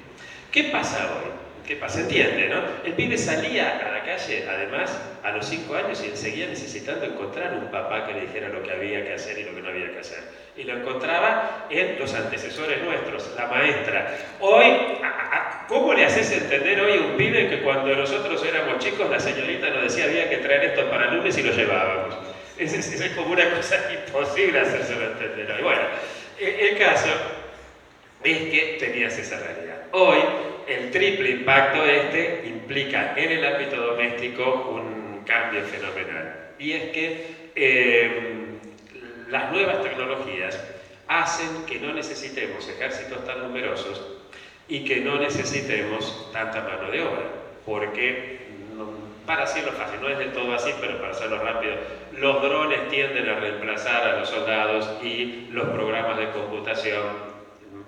Speaker 4: ¿Qué pasa hoy? ¿Qué pasa? ¿Entiende, no? El pibe salía a la calle, además, a los 5 años y seguía necesitando encontrar un papá que le dijera lo que había que hacer y lo que no había que hacer. Y lo encontraba en los antecesores nuestros, la maestra. Hoy, ¿cómo le haces entender hoy a un pibe que cuando nosotros éramos chicos la señorita nos decía había que traer esto para el lunes y lo llevábamos? Es como una cosa imposible hacérselo entender hoy. Bueno, el caso es que tenías esa realidad. Hoy, el triple impacto implica en el ámbito doméstico un cambio fenomenal. Y es que las nuevas tecnologías hacen que no necesitemos ejércitos tan numerosos y que no necesitemos tanta mano de obra. Porque, para hacerlo fácil, no es del todo así, pero para hacerlo rápido, los drones tienden a reemplazar a los soldados y los programas de computación,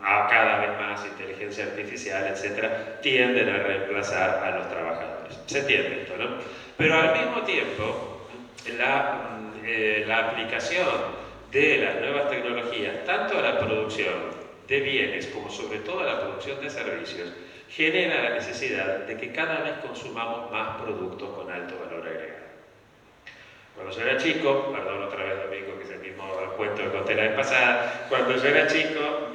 Speaker 4: a cada vez más inteligencia artificial, etcétera, tienden a reemplazar a los trabajadores. ¿Se entiende esto, no? Pero al mismo tiempo, la aplicación de las nuevas tecnologías, tanto a la producción de bienes como sobre todo a la producción de servicios, genera la necesidad de que cada vez consumamos más productos con alto valor agregado. Cuando yo era chico, perdón otra vez Domingo, que es el mismo cuento que conté la vez pasada, cuando yo era chico,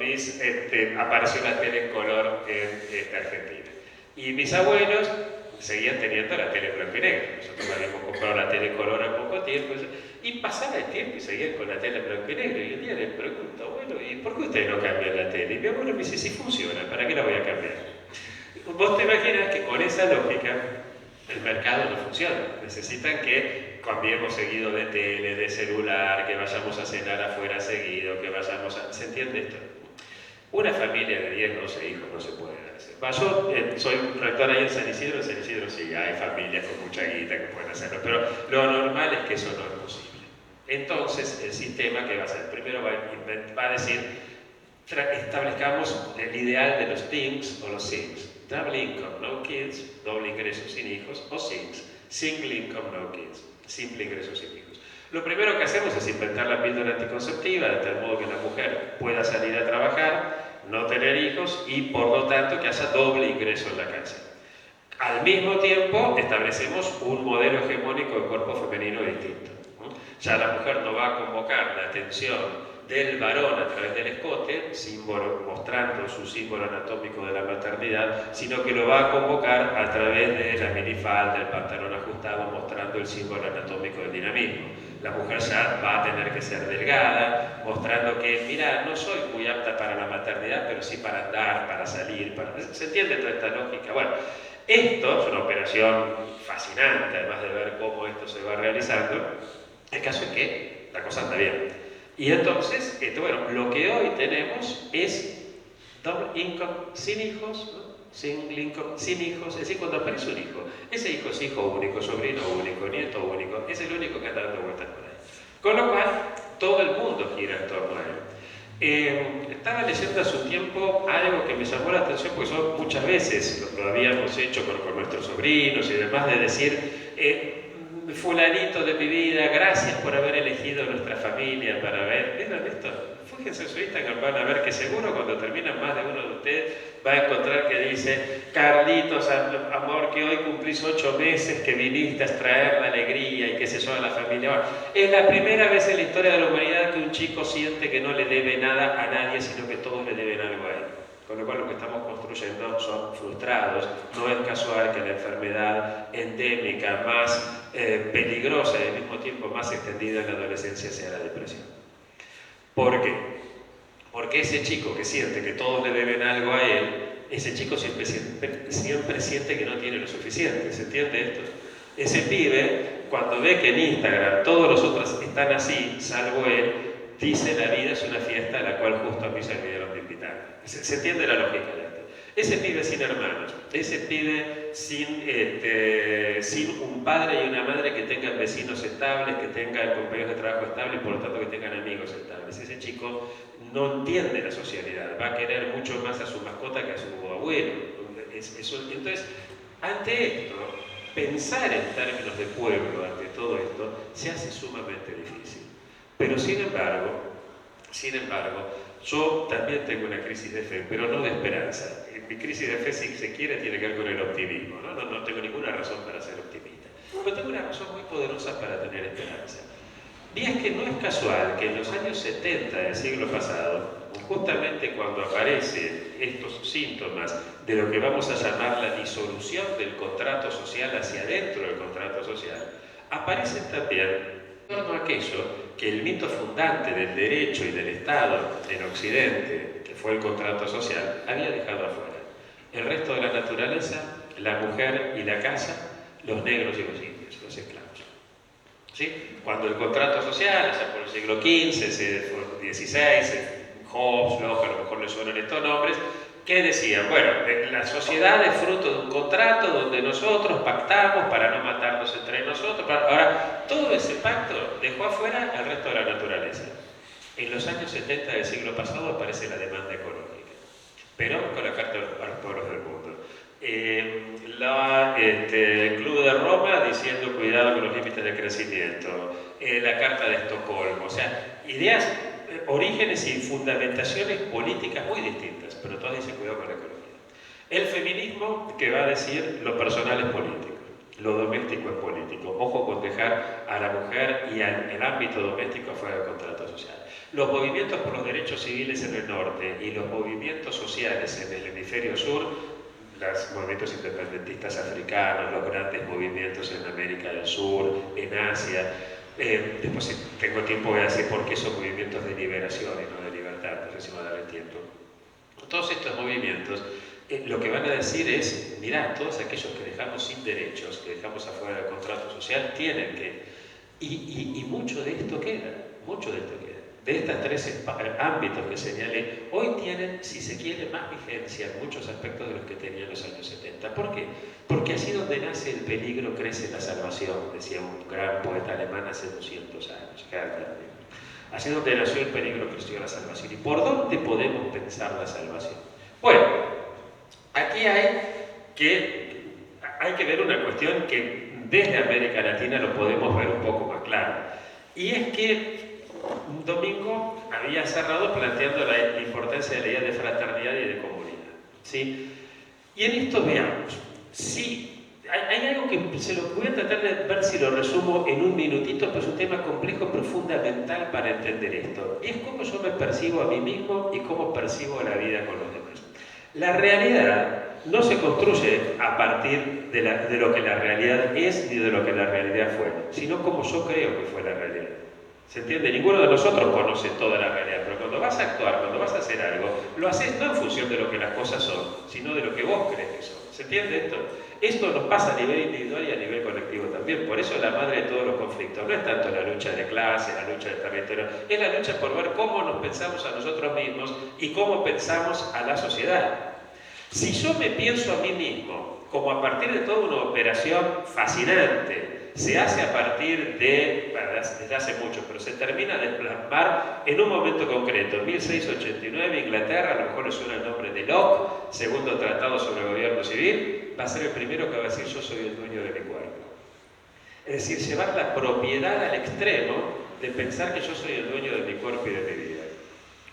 Speaker 4: apareció la tele en color en Argentina. Y mis abuelos seguían teniendo la tele blanco y negro. Nosotros habíamos comprado la tele en color a poco tiempo, y pasaba el tiempo y seguían con la tele blanco y negro. Y un día le pregunto, abuelo, ¿y por qué ustedes no cambian la tele? Y mi abuelo me dice, si funciona, ¿para qué la voy a cambiar? Vos te imaginas que con esa lógica el mercado no funciona. Necesitan que cambiemos seguido de tele, de celular, que vayamos a cenar afuera seguido, que vayamos a... ¿Se entiende esto? Una familia de 10, 12 hijos no se puede hacer. Yo soy rector ahí en San Isidro sí, hay familias con mucha guita que pueden hacerlo, pero lo normal es que eso no es posible. Entonces, el sistema que va a hacer, primero va a decir, establezcamos el ideal de los TINCs o los SINCs. Double income, no kids, doble ingreso sin hijos, o SINCs, single income, no kids, simple ingreso sin hijos. Lo primero que hacemos es inventar la píldora anticonceptiva, de tal modo que la mujer pueda salir a trabajar, no tener hijos y por lo tanto que haya doble ingreso en la casa. Al mismo tiempo establecemos un modelo hegemónico de cuerpo femenino distinto. Ya la mujer no va a convocar la atención del varón a través del escote, mostrando su símbolo anatómico de la maternidad, sino que lo va a convocar a través de la minifalda, el pantalón ajustado, mostrando el símbolo anatómico del dinamismo. La mujer ya va a tener que ser delgada, mostrando que, mira, no soy muy apta para la maternidad, pero sí para andar, para salir, ¿Se entiende toda esta lógica? Bueno, esto es una operación fascinante, además de ver cómo esto se va realizando. El caso es que la cosa anda bien. Y entonces, bueno, lo que hoy tenemos es double income sin hijos, ¿no? Single income sin hijos, es decir, cuando aparece un hijo, ese hijo es hijo único, sobrino único, nieto único, es el único que anda dando vueltas por ahí. Con lo cual, todo el mundo gira en torno a él. Estaba leyendo hace un tiempo algo que me llamó la atención, porque muchas veces lo habíamos hecho con nuestros sobrinos y demás, de decir, fulanito de mi vida, gracias por haber elegido nuestra familia para ver. ¿Vieron esto? Fíjense en su Instagram, van a ver que seguro cuando terminan más de uno de ustedes va a encontrar que dice, Carlitos, amor, que hoy cumplís 8 meses que viniste a traer la alegría y qué sé yo a la familia. Bueno, es la primera vez en la historia de la humanidad que un chico siente que no le debe nada a nadie, sino que todos le deben algo a él. Con lo cual lo que estamos construyendo son frustrados. No es casual que la enfermedad endémica más peligrosa y al mismo tiempo más extendida en la adolescencia sea la depresión. ¿Por qué? Porque ese chico que siente que todos le deben algo a él, ese chico siempre siente que no tiene lo suficiente. ¿Se entiende esto? Ese pibe, cuando ve que en Instagram todos los otros están así, salvo él, dice la vida es una fiesta a la cual justo a mí se me olvidaron de invitar. ¿Se entiende la lógica de esto? Ese pibe sin hermanos, ese pibe sin un padre y una madre que tengan vecinos estables, que tengan compañeros de trabajo estables y por lo tanto que tengan amigos estables. Ese chico no entiende la socialidad, va a querer mucho más a su mascota que a su abuelo. Entonces, ante esto, pensar en términos de pueblo, ante todo esto, se hace sumamente difícil. Pero sin embargo, yo también tengo una crisis de fe, pero no de esperanza. Mi crisis de fe, si se quiere, tiene que ver con el optimismo. No tengo ninguna razón para ser optimista. Pero tengo una razón muy poderosa para tener esperanza. Y es que no es casual que en los años 70 del siglo pasado, justamente cuando aparecen estos síntomas de lo que vamos a llamar la disolución del contrato social hacia adentro del contrato social, aparecen también en torno a aquello que el mito fundante del derecho y del Estado en Occidente, que fue el contrato social, había dejado afuera. El resto de la naturaleza, la mujer y la casa, los negros y los indios, los esclavos. ¿Sí? Cuando el contrato social, allá por el siglo XV, XVI, Hobbes, Locke, a lo mejor les suenan estos nombres, ¿qué decían? Bueno, la sociedad es fruto de un contrato donde nosotros pactamos para no matarnos entre nosotros. Ahora, todo ese pacto dejó afuera al resto de la naturaleza. En los años 70 del siglo pasado aparece la demanda ecológica. Pero con la Carta a los Pueblos del Mundo. El Club de Roma diciendo cuidado con los límites de crecimiento. La Carta de Estocolmo. O sea, ideas, orígenes y fundamentaciones políticas muy distintas, pero todas dicen cuidado con la ecología. El feminismo que va a decir lo personal es político. lo doméstico es político. Ojo con dejar a la mujer y el ámbito doméstico fuera del contrato social. Los movimientos por los derechos civiles en el norte y los movimientos sociales en el hemisferio sur, los movimientos independentistas africanos, los grandes movimientos en América del Sur, en Asia, después si tengo tiempo voy a decir por qué son movimientos de liberación y no de libertad, no sé si me va a dar el tiempo. Todos estos movimientos lo que van a decir es, mirá, todos aquellos que dejamos sin derechos, que dejamos afuera del contrato social, tienen que... Y mucho de esto queda, mucho de esto queda. De estos tres ámbitos que señalé, hoy tienen, si se quiere, más vigencia en muchos aspectos de los que tenían en los años 70. ¿Por qué? Porque así donde nace el peligro, crece la salvación, decía un gran poeta alemán hace 200 años, Herder. Así donde nació el peligro, creció la salvación. ¿Y por dónde podemos pensar la salvación? Bueno, aquí hay que ver una cuestión que desde América Latina lo podemos ver un poco más claro. Y es que un domingo había cerrado planteando la importancia de la idea de fraternidad y de comunidad, ¿sí? Y en esto veamos, sí, hay algo que se lo voy a tratar de ver si lo resumo en un minutito, pero es un tema complejo pero fundamental para entender esto. Y es cómo yo me percibo a mí mismo y cómo percibo la vida con los demás. La realidad no se construye a partir de lo que la realidad es ni de lo que la realidad fue, sino como yo creo que fue la realidad. ¿Se entiende? Ninguno de nosotros conoce toda la realidad, pero cuando vas a actuar, cuando vas a hacer algo, lo haces no en función de lo que las cosas son, sino de lo que vos crees que son. ¿Se entiende esto? Esto nos pasa a nivel individual y a nivel colectivo también. Por eso la madre de todos los conflictos no es tanto la lucha de clase, la lucha de territorio, es la lucha por ver cómo nos pensamos a nosotros mismos y cómo pensamos a la sociedad. Si yo me pienso a mí mismo como a partir de toda una operación fascinante, se hace a partir de, bueno, desde hace mucho, pero se termina de plasmar en un momento concreto. En 1689, Inglaterra, a lo mejor le suena el nombre de Locke, segundo tratado sobre el gobierno civil, va a ser el primero que va a decir yo soy el dueño de mi cuerpo. Es decir, llevar la propiedad al extremo de pensar que yo soy el dueño de mi cuerpo y de mi vida.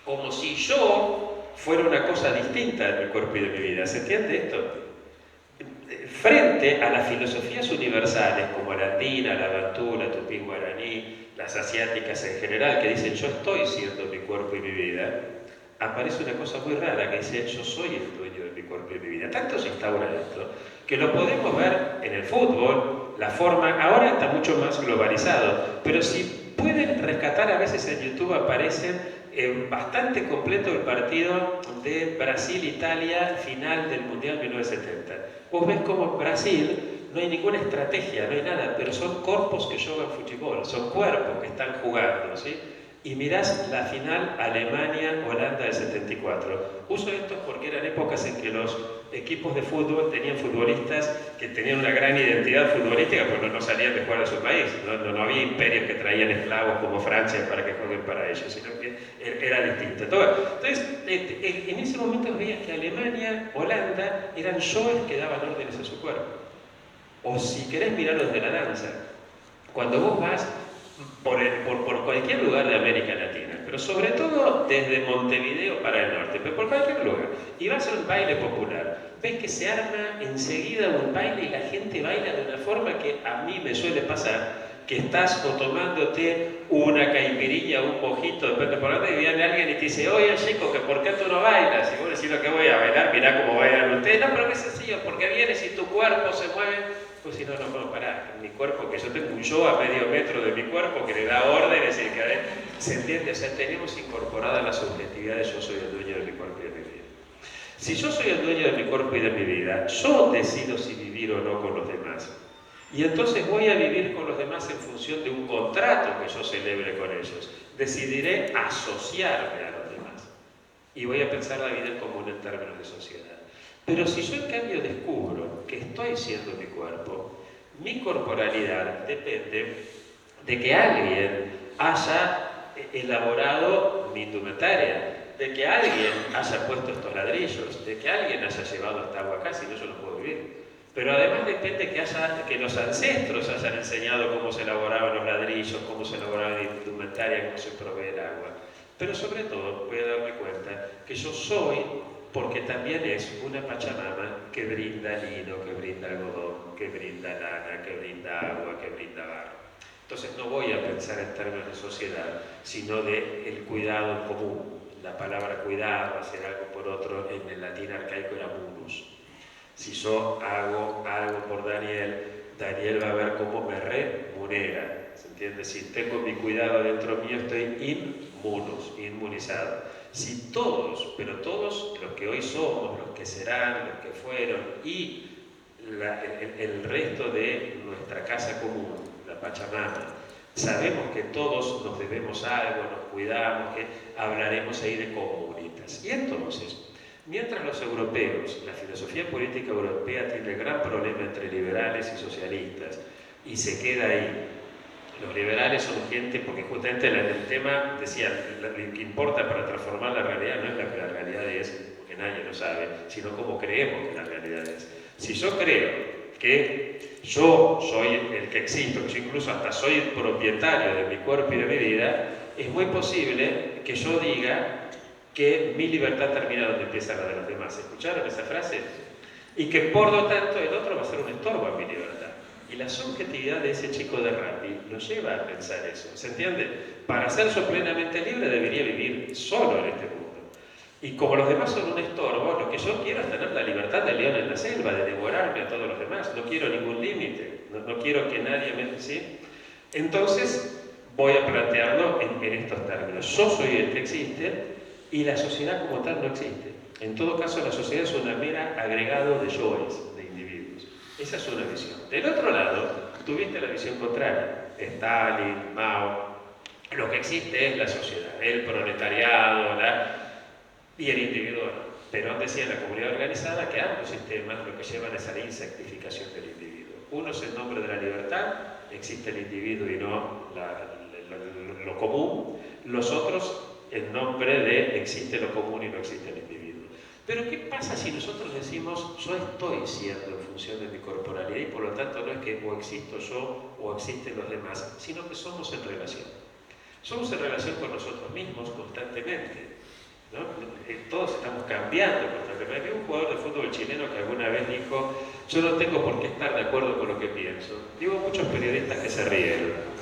Speaker 4: Como si yo fuera una cosa distinta de mi cuerpo y de mi vida. ¿Se entiende esto? Frente a las filosofías universales como la andina, la bantú, la tupí guaraní, las asiáticas en general, que dicen yo estoy siendo mi cuerpo y mi vida, aparece una cosa muy rara que dice yo soy el dueño de mi cuerpo y mi vida. Tanto se instaura esto que lo podemos ver en el fútbol, la forma, ahora está mucho más globalizado, pero si pueden rescatar, a veces en YouTube aparecen bastante completo el partido de Brasil-Italia final del Mundial 1970. Vos ves como en Brasil no hay ninguna estrategia, no hay nada, pero son cuerpos que juegan fútbol, son cuerpos que están jugando, ¿sí? Y mirás la final Alemania-Holanda del 74. Uso esto porque eran épocas en que los equipos de fútbol tenían futbolistas que tenían una gran identidad futbolística, porque no salían de jugar a su país. No había imperios que traían esclavos como Francia para que jueguen para ellos, sino que era distinto. Entonces, en ese momento veías que Alemania, Holanda, eran yoes que daban órdenes a su cuerpo. O si querés mirarlo desde la danza, cuando vos vas por cualquier lugar de América Latina, pero sobre todo desde Montevideo para el norte, pero por cualquier lugar, y vas a un baile popular, ves que se arma enseguida un baile y la gente baila de una forma que a mí me suele pasar, que estás o tomándote una caipirilla o un mojito, depende por dónde, y viene alguien y te dice, oye chico, que ¿por qué tú no bailas? Y vos decís, lo que voy a bailar, mirá cómo bailan ustedes. No, pero qué sencillo, porque vienes y tu cuerpo se mueve. Pues si no, no puedo parar. Mi cuerpo, que yo tengo un yo a medio metro de mi cuerpo que le da órdenes y que se entiende, o sea, tenemos incorporada la subjetividad de yo soy el dueño de mi cuerpo y de mi vida. Si yo soy el dueño de mi cuerpo y de mi vida, yo decido si vivir o no con los demás. Y entonces voy a vivir con los demás en función de un contrato que yo celebre con ellos. Decidiré asociarme a los demás. Y voy a pensar la vida en común en términos de sociedad. Pero si yo en cambio descubro que estoy siendo mi cuerpo, mi corporalidad depende de que alguien haya elaborado mi indumentaria, de que alguien haya puesto estos ladrillos, de que alguien haya llevado esta agua acá, si no yo no puedo vivir. Pero además depende que los ancestros hayan enseñado cómo se elaboraban los ladrillos, cómo se elaboraba la indumentaria, cómo se provee el agua. Pero sobre todo voy a darme cuenta que yo soy porque también es una Pachamama que brinda lino, que brinda algodón, que brinda lana, que brinda agua, que brinda barro. Entonces no voy a pensar en términos de sociedad, sino de el cuidado en común. La palabra cuidado, hacer algo por otro, en el latín arcaico era munus. Si yo hago algo por Daniel, Daniel va a ver cómo me remunera. ¿Se entiende? Si tengo mi cuidado dentro mío, estoy inmunizado. Si todos, pero todos los que hoy somos, los que serán, los que fueron, y el resto de nuestra casa común, la Pachamama, sabemos que todos nos debemos algo, nos cuidamos, que hablaremos ahí de comunitas. Y entonces, mientras los europeos, la filosofía política europea tiene el gran problema entre liberales y socialistas, y se queda ahí. Los liberales son gente, porque justamente el tema, decía, lo que importa para transformar la realidad no es lo que la realidad es, porque nadie lo sabe, sino cómo creemos que la realidad es. Si yo creo que yo soy el que existo, que yo incluso hasta soy el propietario de mi cuerpo y de mi vida, es muy posible que yo diga que mi libertad termina donde empieza la de los demás. ¿Escucharon esa frase? Y que por lo tanto el otro va a ser un estorbo a mi libertad. Y la subjetividad de ese chico de Rappi lo lleva a pensar eso. ¿Se entiende? Para ser yo plenamente libre debería vivir solo en este mundo. Y como los demás son un estorbo, lo que yo quiero es tener la libertad del león en la selva, de devorarme a todos los demás. No quiero ningún límite. No quiero que nadie me... ¿sí? Entonces voy a plantearlo en estos términos. Yo soy el que existe y la sociedad como tal no existe. En todo caso, la sociedad es una mera agregado de yoes, de individuos. Esa es una visión. Del otro lado, tuviste la visión contraria. Stalin, Mao. Lo que existe es la sociedad, el proletariado, y el individuo. Perón decía en la comunidad organizada que ambos sistemas lo que llevan es a la insectificación del individuo. Uno es el nombre de la libertad, existe el individuo y no lo común. Los otros, el nombre de existe lo común y no existe el individuo. Pero ¿qué pasa si nosotros decimos yo estoy siendo en función de mi corporalidad y por lo tanto no es que o existo yo o existen los demás, sino que somos en relación? Somos en relación con nosotros mismos constantemente, ¿no? Todos estamos cambiando constantemente. Hay un jugador de fútbol chileno que alguna vez dijo yo no tengo por qué estar de acuerdo con lo que pienso. Digo, muchos periodistas que se rieron.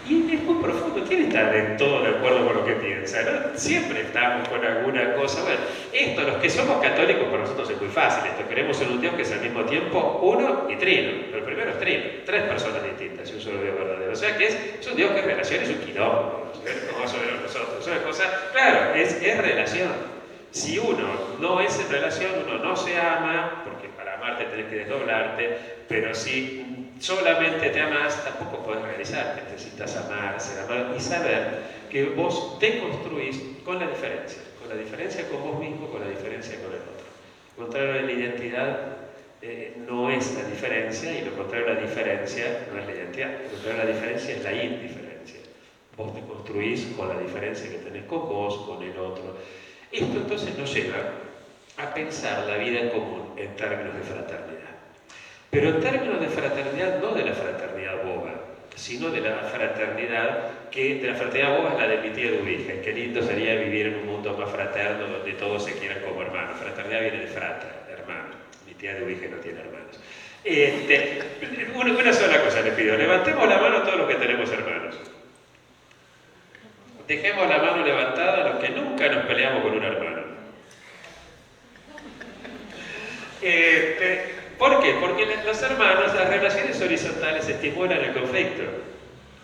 Speaker 4: Y es muy profundo, ¿quién está de todo de acuerdo con lo que piensa? ¿No? Siempre estamos con alguna cosa. Bueno, esto, los que somos católicos, para nosotros es muy fácil. Esto queremos en un Dios que es al mismo tiempo uno y trino. Pero el primero es trino, tres personas distintas y un solo Dios verdadero. O sea que es un Dios que es relación, es un quilombo. ¿No? Más o menos nosotros. Es una cosa, claro, es relación. Si uno no es en relación, uno no se ama, porque para amarte tenés que desdoblarte, pero si solamente te amas, tampoco podés realizarte. Necesitas amar, ser amado y saber que vos te construís con la diferencia con vos mismo, con la diferencia con el otro. Lo contrario de la identidad no es la diferencia y lo contrario de la diferencia no es la identidad. Lo contrario de la diferencia es la indiferencia. Vos te construís con la diferencia que tenés con vos, con el otro. Esto entonces nos lleva a pensar la vida en común en términos de fraternidad. Pero en términos de fraternidad, no de la fraternidad boba, sino de la fraternidad boba es la de mi tía Dubigen. Qué lindo sería vivir en un mundo más fraterno donde todos se quieran como hermanos. Fraternidad viene de frata, hermano. Mi tía Dubigen no tiene hermanos. Una sola cosa les pido, levantemos la mano todos los que tenemos hermanos. Dejemos la mano levantada a los que nunca nos peleamos con un hermano. ¿Por qué? Porque los hermanos, las relaciones horizontales estimulan el conflicto.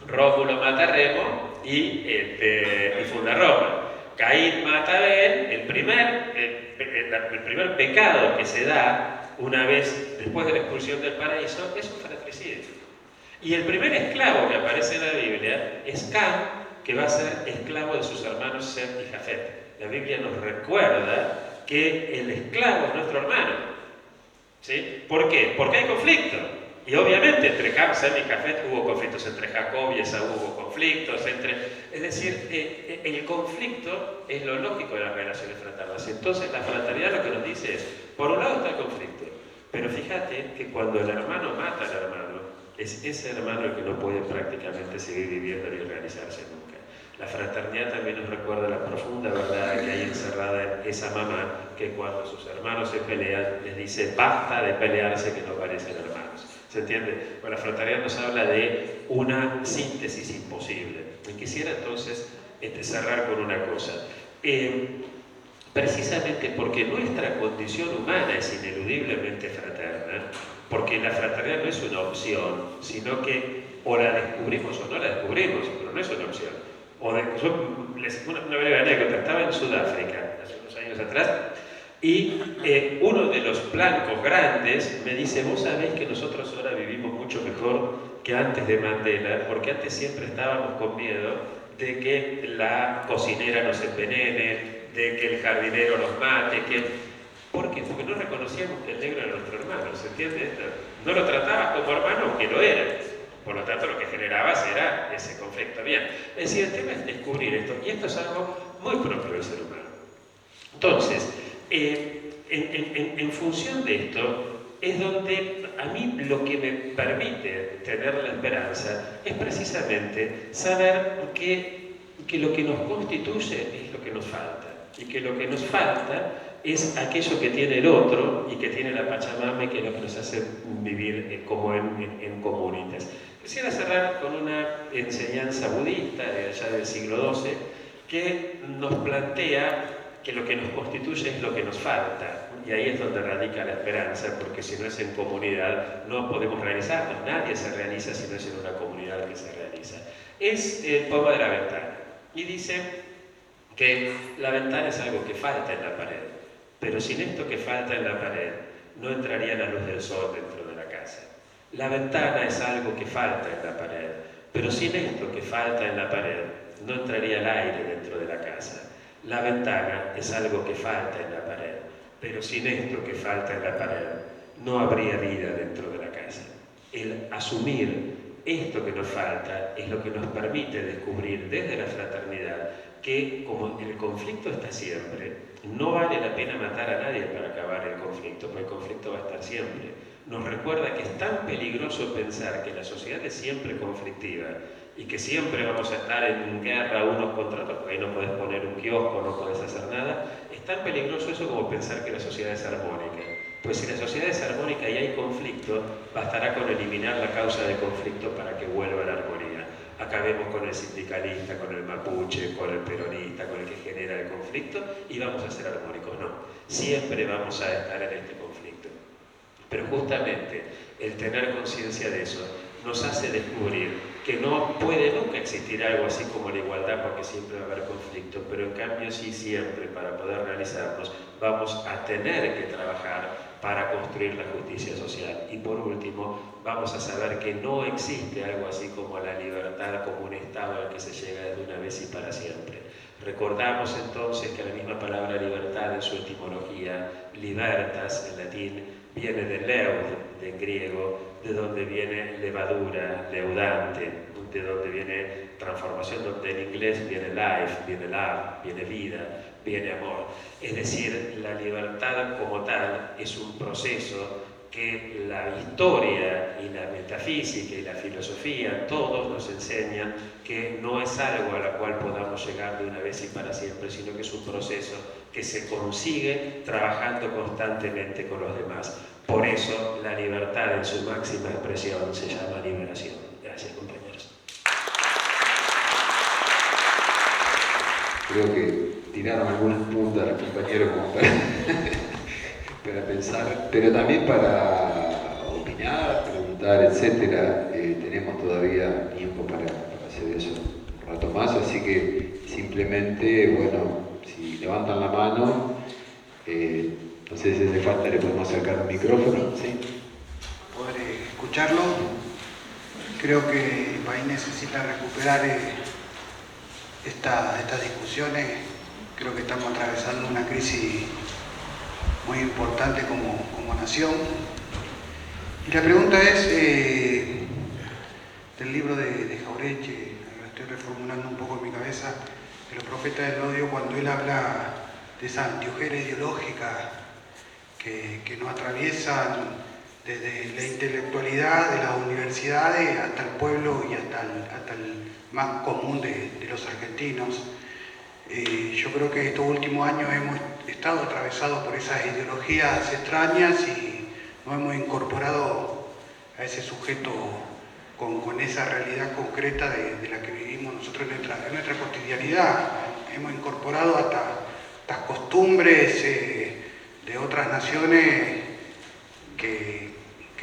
Speaker 4: Rómulo mata a Remo y funda Roma. Caín mata a Abel. El primer pecado que se da una vez después de la expulsión del paraíso es un fratricidio. Y el primer esclavo que aparece en la Biblia es Can, que va a ser esclavo de sus hermanos Sem y Jafet. La Biblia nos recuerda que el esclavo es nuestro hermano. ¿Sí? ¿Por qué? Porque hay conflicto. Y obviamente entre Sem y Jafet hubo conflictos, entre Jacob y Esaú hubo conflictos, es decir, el conflicto es lo lógico de las relaciones fraternas. Entonces la fraternidad lo que nos dice es, por un lado está el conflicto, pero fíjate que cuando el hermano mata al hermano, es ese hermano el que no puede prácticamente seguir viviendo ni realizarse nunca. La fraternidad también nos recuerda la profunda verdad que hay encerrada en esa mamá, que que cuando sus hermanos se pelean, les dice, basta de pelearse que no parecen hermanos. ¿Se entiende? Bueno, la fraternidad nos habla de una síntesis imposible. Y quisiera entonces cerrar con una cosa. Precisamente porque nuestra condición humana es ineludiblemente fraterna, porque la fraternidad no es una opción, sino que o la descubrimos o no la descubrimos, pero no es una opción. Una breve anécdota, estaba en Sudáfrica hace unos años atrás y uno de los blancos grandes me dice, vos sabés que nosotros ahora vivimos mucho mejor que antes de Mandela, porque antes siempre estábamos con miedo de que la cocinera nos envenene, de que el jardinero nos mate, ¿por qué? Porque no reconocíamos que el negro era nuestro hermano, ¿se entiende esto? No lo tratabas como hermano, aunque lo era. Por lo tanto, lo que generabas era ese conflicto. Bien, es decir, el tema es descubrir esto, y esto es algo muy propio del ser humano. Entonces, en función de esto, es donde a mí lo que me permite tener la esperanza es precisamente saber que lo que nos constituye es lo que nos falta, y que lo que nos falta es aquello que tiene el otro y que tiene la Pachamama, que es lo que nos hace vivir como en comunidades. Quisiera cerrar con una enseñanza budista de allá del siglo XII que nos plantea que lo que nos constituye es lo que nos falta, y ahí es donde radica la esperanza, porque si no es en comunidad no podemos realizarnos, nadie se realiza si no es en una comunidad que se realiza. Es el poema de la ventana, y dice que la ventana es algo que falta en la pared, pero sin esto que falta en la pared no entraría la luz del sol dentro de la casa. La ventana es algo que falta en la pared, pero sin esto que falta en la pared no entraría el aire dentro de la casa. La ventana es algo que falta en la pared, pero sin esto que falta en la pared no habría vida dentro de la casa. El asumir esto que nos falta es lo que nos permite descubrir desde la fraternidad que, como el conflicto está siempre, no vale la pena matar a nadie para acabar el conflicto, porque el conflicto va a estar siempre. Nos recuerda que es tan peligroso pensar que la sociedad es siempre conflictiva y que siempre vamos a estar en guerra unos contra otros, porque ahí no podés poner un kiosco, no podés hacer nada. Es tan peligroso eso como pensar que la sociedad es armónica. Pues si la sociedad es armónica y hay conflicto, bastará con eliminar la causa de conflicto para que vuelva la armonía. Acabemos con el sindicalista, con el mapuche, con el peronista, con el que genera el conflicto, y vamos a ser armónicos. No, siempre vamos a estar en este conflicto. Pero justamente el tener conciencia de eso nos hace descubrir que no puede nunca existir algo así como la igualdad, porque siempre va a haber conflicto, pero en cambio sí siempre, para poder realizarnos, vamos a tener que trabajar para construir la justicia social. Y por último, vamos a saber que no existe algo así como la libertad como un estado al que se llega de una vez y para siempre. Recordamos entonces que la misma palabra libertad en su etimología, libertas en latín, viene de leud, en griego, de donde viene levadura, leudante, de donde viene transformación, donde en inglés viene life, viene love, viene vida, viene amor. Es decir, la libertad como tal es un proceso que la historia y la metafísica y la filosofía, todos nos enseñan que no es algo a la cual podamos llegar de una vez y para siempre, sino que es un proceso que se consigue trabajando constantemente con los demás. Por eso la libertad en su máxima expresión se llama liberación. Gracias, compañeros.
Speaker 2: Creo que tiraron algunas puntas los compañeros como para pensar, pero también para opinar, preguntar, etc. Tenemos todavía tiempo para hacer eso un rato más, así que simplemente, bueno, si levantan la mano, no sé si hace falta, le podemos acercar un micrófono, ¿sí?
Speaker 5: Poder escucharlo. Creo que el país necesita recuperar estas discusiones. Creo que estamos atravesando una crisis muy importante como nación. Y la pregunta es, del libro de Jauretche, lo estoy reformulando un poco en mi cabeza, de los profetas del odio, cuando él habla de esa antiojera ideológica que nos atraviesan desde la intelectualidad de las universidades hasta el pueblo y hasta el más común de los argentinos. Yo creo que estos últimos años hemos estado atravesado por esas ideologías extrañas y nos hemos incorporado a ese sujeto con esa realidad concreta de la que vivimos nosotros en nuestra cotidianidad. Hemos incorporado hasta estas costumbres de otras naciones que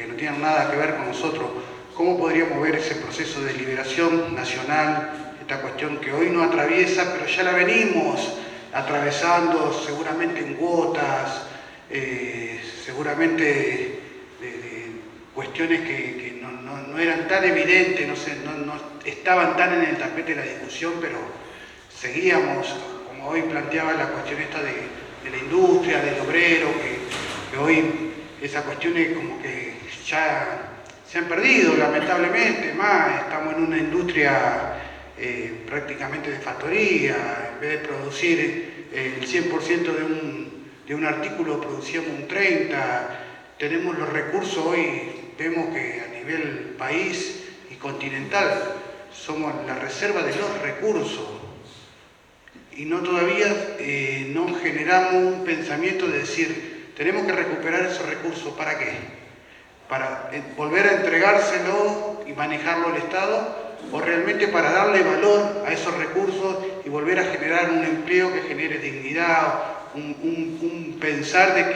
Speaker 5: no tienen nada que ver con nosotros. ¿Cómo podríamos ver ese proceso de liberación nacional, esta cuestión que hoy nos atraviesa, pero ya la venimos atravesando seguramente en cuotas, seguramente de cuestiones que no eran tan evidentes, no estaban tan en el tapete de la discusión, pero seguíamos, como hoy planteaba la cuestión esta de la industria, del obrero, que hoy esas cuestiones como que ya se han perdido, lamentablemente. Más estamos en una industria prácticamente de factoría. En vez de producir el 100% de un artículo, producíamos un 30%. Tenemos los recursos hoy, vemos que a nivel país y continental somos la reserva de los recursos. Y todavía no generamos un pensamiento de decir, tenemos que recuperar esos recursos. ¿Para qué? Para volver a entregárselo y manejarlo al Estado, o realmente para darle valor a esos recursos y volver a generar un empleo que genere dignidad, un pensar de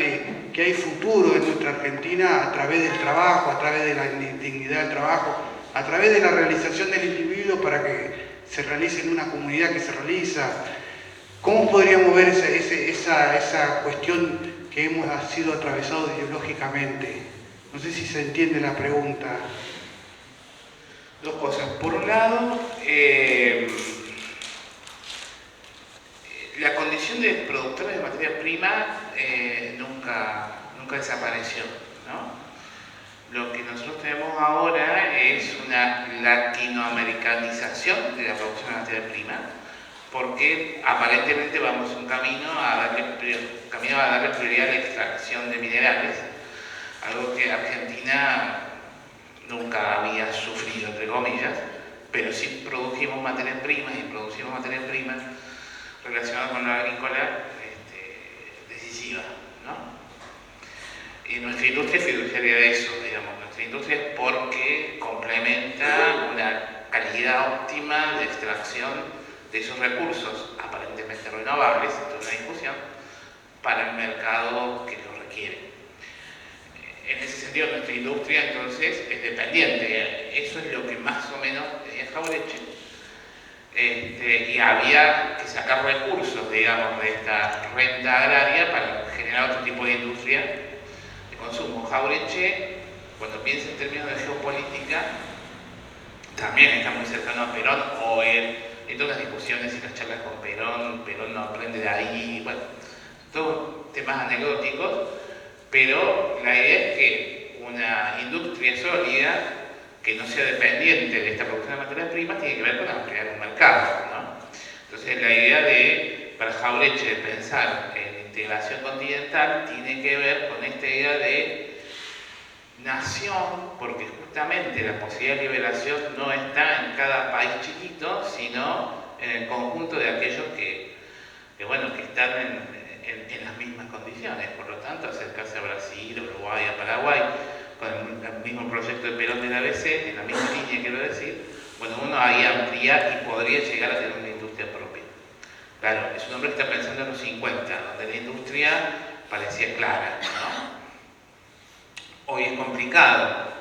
Speaker 5: que hay futuro en nuestra Argentina a través del trabajo, a través de la dignidad del trabajo, a través de la realización del individuo para que se realice en una comunidad que se realiza. ¿Cómo podríamos ver esa cuestión que hemos sido atravesados ideológicamente? No sé si se entiende la pregunta.
Speaker 3: Dos cosas. Por un lado, la condición de productores de materia prima nunca desapareció, ¿no? Lo que nosotros tenemos ahora es una latinoamericanización de la producción de materia prima, porque aparentemente vamos un camino a darle prioridad a la extracción de minerales, algo que Argentina nunca había sufrido, entre comillas, pero sí produjimos materias primas y producimos materias primas relacionadas con la agrícola decisiva, ¿no? Y nuestra industria es fiduciaria de eso, digamos. Nuestra industria es porque complementa una calidad óptima de extracción de esos recursos aparentemente renovables, esto es una discusión, para el mercado que lo requiere. En ese sentido, nuestra industria entonces es dependiente. Eso es lo que más o menos tenía Jauretche. Y había que sacar recursos, digamos, de esta renta agraria para generar otro tipo de industria de consumo. Jauretche, cuando piensa en términos de geopolítica, también está muy cercano a Perón, o él, en todas las discusiones y las charlas con Perón no aprende de ahí, bueno, todos temas anecdóticos. Pero la idea es que una industria sólida, que no sea dependiente de esta producción de materias primas, tiene que ver con ampliar un mercado, ¿no? Entonces la idea para Jauretche de pensar en integración continental tiene que ver con esta idea de nación, porque justamente la posibilidad de liberación no está en cada país chiquito, sino en el conjunto de aquellos que están en las mismas condiciones. Por lo tanto, acercarse a Brasil, Uruguay, a Paraguay, con el mismo proyecto de Perón del ABC, en la misma línea, quiero decir, uno ahí amplía y podría llegar a tener una industria propia. Claro, es un hombre que está pensando en los 50, donde la industria parecía clara, ¿no? Hoy es complicado.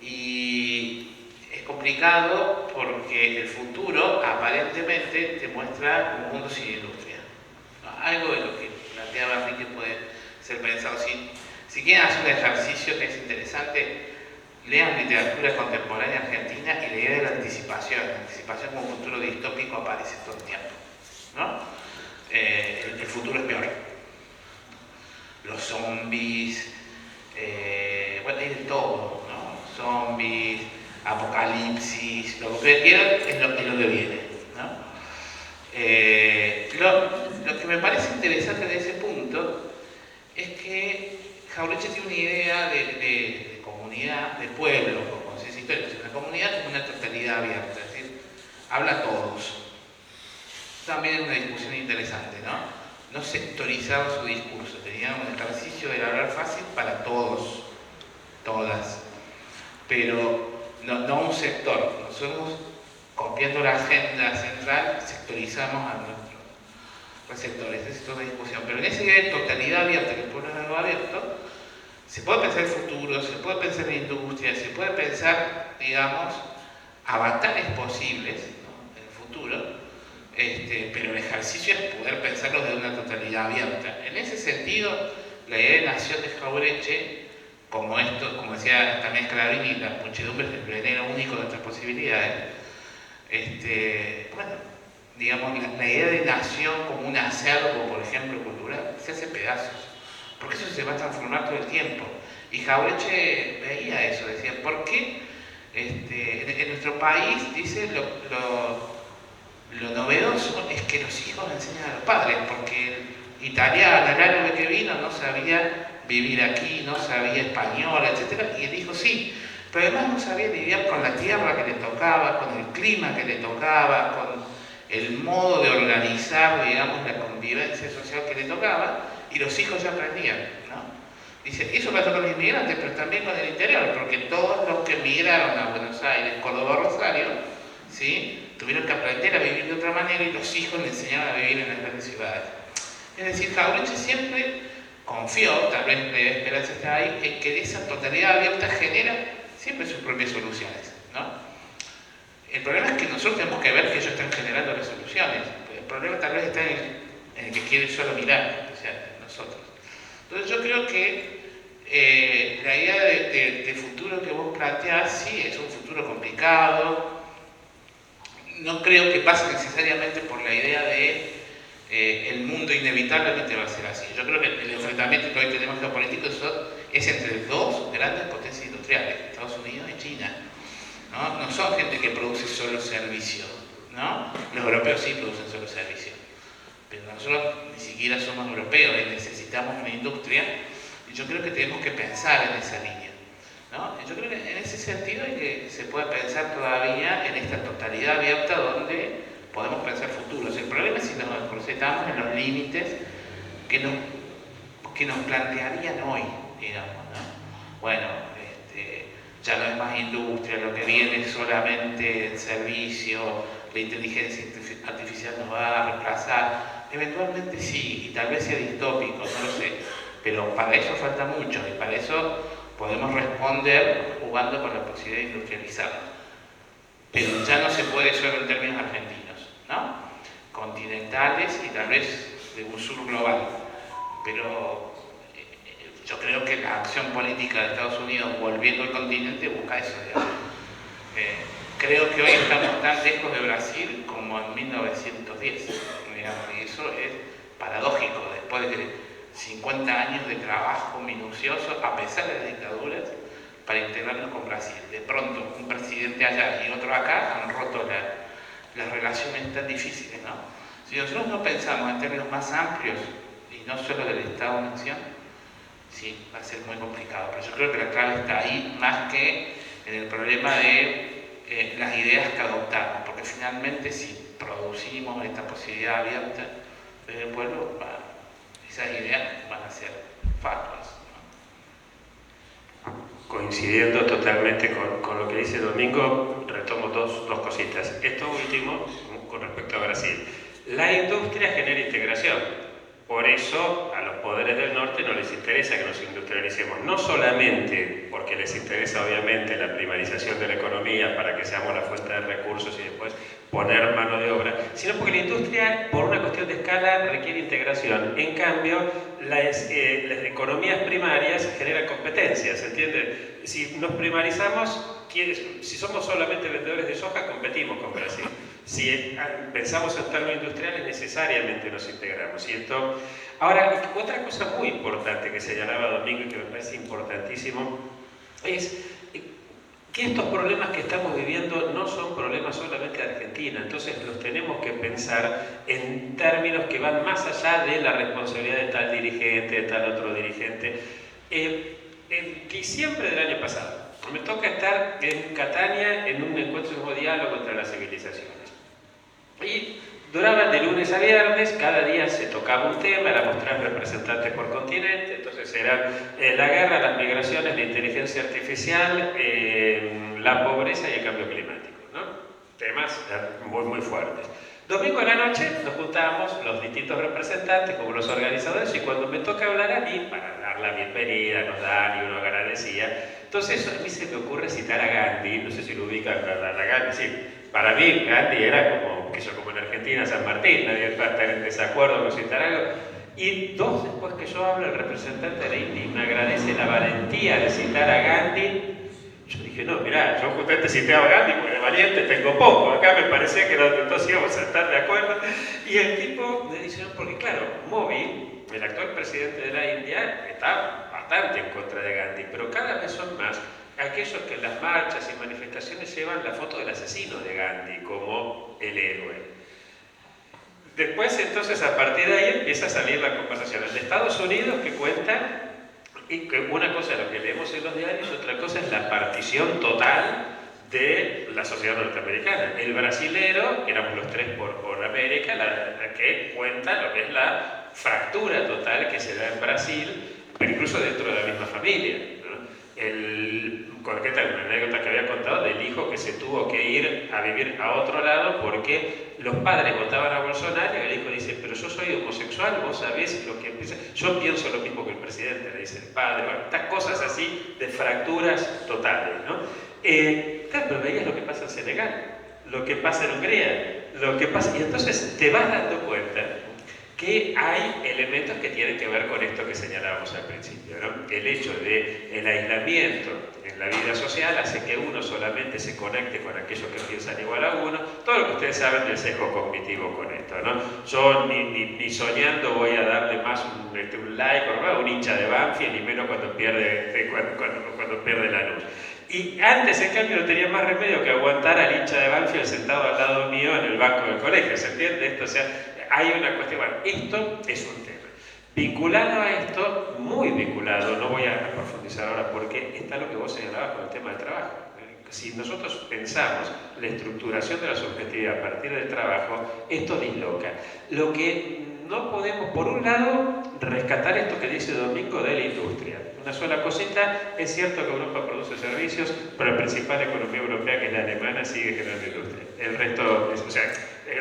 Speaker 3: Y es complicado porque el futuro aparentemente te muestra un mundo sin industria. Algo de lo que planteaba Enrique puede ser pensado. Si quieren hacer un ejercicio que es interesante, lean literatura contemporánea argentina y la idea de la anticipación. La anticipación como un futuro distópico aparece todo el tiempo, ¿no? El futuro es peor. Los zombies, hay de todo, ¿no? Zombies, apocalipsis, lo que quieran es lo que viene, ¿no? Lo que me parece interesante en ese punto es que Jauretche tiene una idea de comunidad, de pueblo, como se dice histórico, una comunidad como una totalidad abierta, es decir, habla a todos. También es una discusión interesante, ¿no? no sectorizaba su discurso, tenía un ejercicio de hablar fácil para todos, todas, pero no un sector. Nosotros, copiando la agenda central, sectorizamos a nuestros receptores. Esa es toda discusión. Pero en esa idea de totalidad abierta, que el pueblo es algo abierto, se puede pensar el futuro, se puede pensar en industria, se puede pensar, digamos, avatares posibles, ¿no?, en el futuro, pero el ejercicio es poder pensarlo de una totalidad abierta. En ese sentido, la idea de nación de Jauretche, como decía también Scalabrini, la muchedumbre es el veneno único de nuestras posibilidades, bueno, digamos, la idea de nación como un acervo, por ejemplo, cultural, se hace pedazos, porque eso se va a transformar todo el tiempo. Y Jauretche veía eso, decía, ¿por qué en nuestro país, dice, lo novedoso es que los hijos le enseñan a los padres? Porque el italiano, el árabe que vino, no sabía vivir aquí, no sabía español, etc. Y el hijo sí, pero además no sabía lidiar con la tierra que le tocaba, con el clima que le tocaba, con el modo de organizar, digamos, la convivencia social que le tocaba, y los hijos ya aprendían, ¿no? Dice, eso pasó con los inmigrantes, pero también con el interior, porque todos los que migraron a Buenos Aires, Córdoba, Rosario, ¿sí?, tuvieron que aprender a vivir de otra manera, y los hijos le enseñaron a vivir en las grandes ciudades. Es decir, Jauretche siempre confió, tal vez la esperanza está ahí, en que esa totalidad abierta genera siempre sus propias soluciones, ¿no? El problema es que nosotros tenemos que ver que ellos están generando las soluciones. El problema tal vez está en el que quieren solo mirar, o sea, nosotros. Entonces yo creo que la idea de futuro que vos planteás, sí, es un futuro complicado. No creo que pase necesariamente por la idea de el mundo inevitablemente va a ser así. Yo creo que el enfrentamiento que hoy tenemos geopolítico es entre dos grandes potencias industriales, Estados Unidos y China, ¿no? No son gente que produce solo servicio, ¿no? Los europeos sí producen solo servicio, pero nosotros ni siquiera somos europeos y necesitamos una industria, y yo creo que tenemos que pensar en esa línea, ¿no? Yo creo que en ese sentido es que se puede pensar todavía en esta totalidad abierta donde podemos pensar futuros. El problema es si nos encorsetamos en los límites que nos plantearían hoy, digamos, ¿no? Bueno, ya no es más industria, lo que viene es solamente el servicio, la inteligencia artificial nos va a reemplazar. Eventualmente sí, y tal vez sea distópico, no lo sé, pero para eso falta mucho, y para eso podemos responder jugando con la posibilidad de industrializarnos. Pero ya no se puede solo en términos argentinos, ¿no? Continentales y tal vez de un sur global. Pero yo creo que la acción política de Estados Unidos volviendo al continente busca eso, digamos. Creo que hoy estamos tan lejos de Brasil como en 1910, digamos, y eso es paradójico, después de 50 años de trabajo minucioso, a pesar de las dictaduras, para integrarnos con Brasil. De pronto, un presidente allá y otro acá han roto las relaciones tan difíciles, ¿no? Si nosotros no pensamos en términos más amplios, y no solo del Estado-Nación, sí, va a ser muy complicado. Pero yo creo que la clave está ahí, más que en el problema de las ideas que adoptamos, porque finalmente si producimos esta posibilidad abierta del pueblo, esas ideas van a ser fatuas.
Speaker 4: Coincidiendo totalmente con lo que dice Domingo, retomo dos cositas. Esto último, con respecto a Brasil. La industria genera integración. Por eso a los poderes del norte no les interesa que nos industrialicemos. No solamente porque les interesa obviamente la primarización de la economía para que seamos la fuente de recursos y después poner mano de obra, sino porque la industria, por una cuestión de escala, requiere integración. En cambio, las economías primarias generan competencias, ¿entiende? Si nos primarizamos, si somos solamente vendedores de soja, competimos con Brasil. Si pensamos en términos industriales, necesariamente nos integramos, ¿cierto? Ahora, otra cosa muy importante que señalaba Domingo y que me parece importantísimo es que estos problemas que estamos viviendo no son problemas solamente de Argentina, entonces los tenemos que pensar en términos que van más allá de la responsabilidad de tal dirigente, de tal otro dirigente. En diciembre del año pasado, me toca estar en Catania en un encuentro de diálogo entre las civilizaciones. Y Duraban de lunes a viernes, cada día se tocaba un tema, éramos 3 representantes por continente, entonces eran la guerra, las migraciones, la inteligencia artificial, la pobreza y el cambio climático, ¿no? Temas muy, muy fuertes. Domingo en la noche nos juntábamos los distintos representantes como los organizadores y cuando me toca hablar a mí, para dar la bienvenida, nos dan y uno agradecía, entonces a mí se me ocurre citar a Gandhi, no sé si lo ubican a Gandhi, sí. Para mí, Gandhi era como en Argentina, San Martín, nadie va a estar en desacuerdo con citar algo. Y 2 después que yo hablo, el representante de la India me agradece la valentía de citar a Gandhi. Yo dije, no, mirá, yo justamente cité a Gandhi porque de valiente tengo poco. Acá me parecía que todos íbamos a estar de acuerdo. Y el tipo me dice, no, porque claro, Modi, el actual presidente de la India, está bastante en contra de Gandhi, pero cada vez son más aquellos que en las marchas y manifestaciones llevan la foto del asesino de Gandhi como el héroe. Después, entonces, a partir de ahí empieza a salir la conversación. El de Estados Unidos que cuenta, y que una cosa es lo que leemos en los diarios, otra cosa es la partición total de la sociedad norteamericana. El brasilero, que éramos los 3 por América, la que cuenta lo que es la fractura total que se da en Brasil, pero incluso dentro de la misma familia. Una anécdota que había contado del hijo que se tuvo que ir a vivir a otro lado porque los padres votaban a Bolsonaro y el hijo dice, pero yo soy homosexual, vos sabés lo que piensa. Yo pienso lo mismo que el presidente, le dice el padre. Bueno, estas cosas así de fracturas totales, ¿no? Claro, pero veías lo que pasa en Senegal, lo que pasa en Hungría, lo que pasa... Y entonces te vas dando cuenta que hay elementos que tienen que ver con esto que señalábamos al principio, ¿no? El hecho del aislamiento en la vida social hace que uno solamente se conecte con aquellos que piensan igual a uno, todo lo que ustedes saben del sesgo cognitivo con esto, ¿no? Yo ni soñando voy a darle más un like o un hincha de Banfield, ni menos cuando pierde la luz. Y antes, en cambio, no tenía más remedio que aguantar al hincha de Banfield sentado al lado mío en el banco del colegio, ¿se entiende esto? O sea, hay una cuestión, bueno, esto es un tema. Vinculado a esto, muy vinculado, no voy a profundizar ahora porque está lo que vos señalabas con el tema del trabajo. Si nosotros pensamos la estructuración de la subjetividad a partir del trabajo, esto disloca. Lo que no podemos, por un lado, rescatar esto que dice Domingo de la industria. Una sola cosita, es cierto que Europa produce servicios, pero la principal economía europea, que es la alemana, sigue generando industria. El resto, o sea,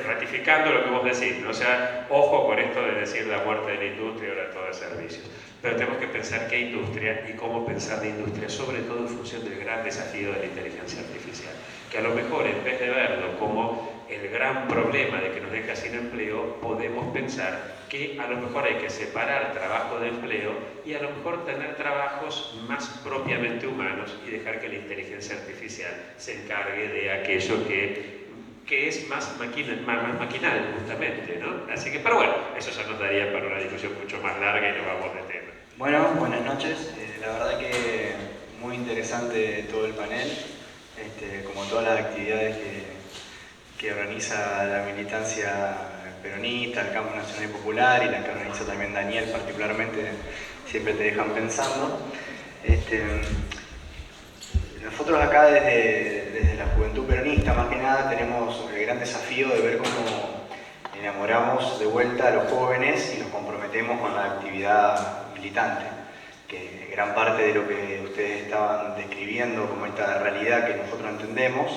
Speaker 4: ratificando lo que vos decís, ¿no? O sea, ojo con esto de decir la muerte de la industria y ahora todo es servicios. Pero tenemos que pensar qué industria y cómo pensar la industria, sobre todo en función del gran desafío de la inteligencia artificial. Que a lo mejor, en vez de verlo como el gran problema de que nos deja sin empleo, podemos pensar que a lo mejor hay que separar trabajo de empleo y a lo mejor tener trabajos más propiamente humanos y dejar que la inteligencia artificial se encargue de aquello que es más maquinal, justamente, ¿no? Así que, pero bueno, eso ya nos daría para una discusión mucho más larga y no vamos de tema.
Speaker 6: Bueno, buenas noches. La verdad que muy interesante todo el panel, como todas las actividades que organiza la militancia peronista, el Campo Nacional y Popular, y las que organiza también Daniel particularmente, siempre te dejan pensando. Nosotros acá desde la Juventud Peronista, más que nada, tenemos el gran desafío de ver cómo enamoramos de vuelta a los jóvenes y los comprometemos con la actividad militante, que gran parte de lo que ustedes estaban describiendo como esta realidad que nosotros entendemos,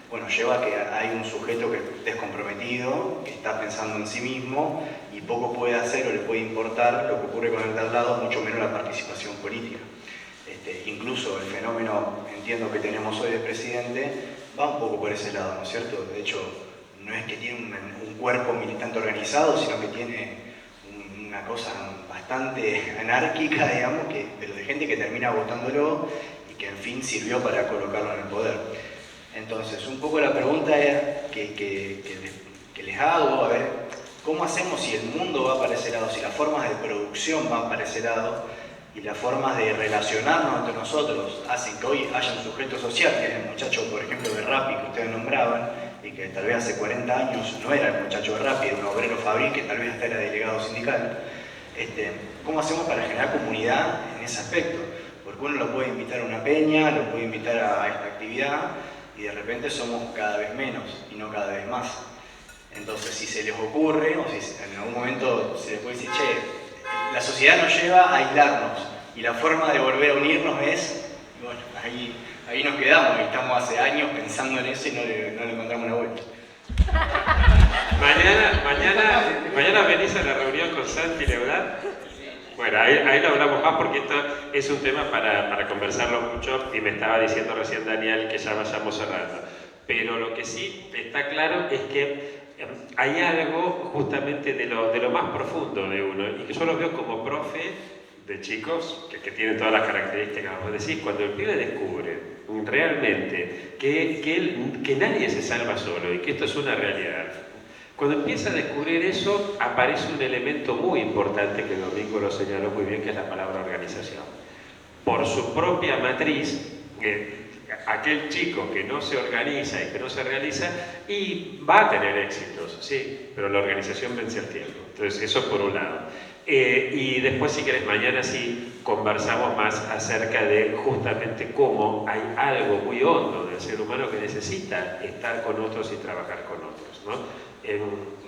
Speaker 6: bueno, lleva a que hay un sujeto que es descomprometido, que está pensando en sí mismo y poco puede hacer o le puede importar lo que ocurre con el de al lado, mucho menos la participación política. Incluso el fenómeno, entiendo, que tenemos hoy del presidente, va un poco por ese lado, ¿no es cierto? De hecho, no es que tiene un cuerpo militante organizado, sino que tiene una cosa bastante anárquica, digamos, pero de gente que termina votándolo y que en fin sirvió para colocarlo en el poder. Entonces, un poco la pregunta que les hago, a ver, ¿cómo hacemos si el mundo va para ese lado, si las formas de producción van para ese lado y las formas de relacionarnos entre nosotros hacen que hoy haya un sujeto social, que es el muchacho, por ejemplo, de Rappi que ustedes nombraban, y que tal vez hace 40 años no era el muchacho de Rappi, era un obrero fabril que tal vez hasta era delegado sindical? ¿Cómo hacemos para generar comunidad en ese aspecto? Porque uno lo puede invitar a una peña, lo puede invitar a esta actividad, y de repente somos cada vez menos y no cada vez más. Entonces, si se les ocurre, o si en algún momento se les puede decir, che, la sociedad nos lleva a aislarnos y la forma de volver a unirnos es, bueno, ahí nos quedamos y estamos hace años pensando en eso y no le encontramos la vuelta.
Speaker 4: Mañana venís a la reunión con Santi Leudad. Bueno, ahí lo hablamos más porque esto es un tema para conversarlo mucho y me estaba diciendo recién Daniel que ya vayamos cerrando. Pero lo que sí está claro es que hay algo justamente de lo más profundo de uno y que yo lo veo como profe de chicos que tienen todas las características que vos decís. Cuando el pibe descubre realmente que nadie se salva solo y que esto es una realidad, cuando empieza a descubrir eso aparece un elemento muy importante que Domingo lo señaló muy bien, que es la palabra organización. Por su propia matriz, aquel chico que no se organiza y que no se realiza y va a tener éxitos, sí, pero la organización vence el tiempo. Entonces eso por un lado. Y después, si querés, mañana sí conversamos más acerca de justamente cómo hay algo muy hondo del ser humano que necesita estar con otros y trabajar con otros, ¿no?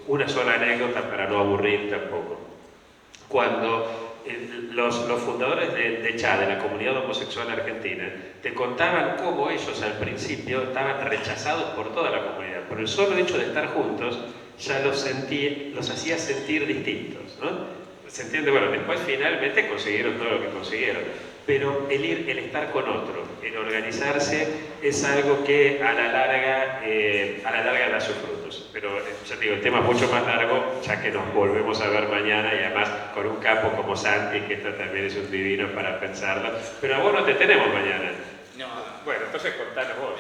Speaker 4: Una sola anécdota para no aburrir tampoco. Cuando los fundadores de CHA, de la comunidad homosexual argentina, te contaban cómo ellos al principio estaban rechazados por toda la comunidad. Por el solo hecho de estar juntos ya los hacía sentir distintos, ¿no? ¿Se entiende? Bueno, después finalmente consiguieron todo lo que consiguieron, pero el estar con otro, el organizarse, es algo que a la larga da sus frutos. Pero ya te digo, el tema es mucho más largo, ya que nos volvemos a ver mañana y además con un capo como Santi, que esto también es un divino para pensarlo. Pero a vos no te tenemos mañana.
Speaker 3: No.
Speaker 4: Bueno, entonces contanos vos.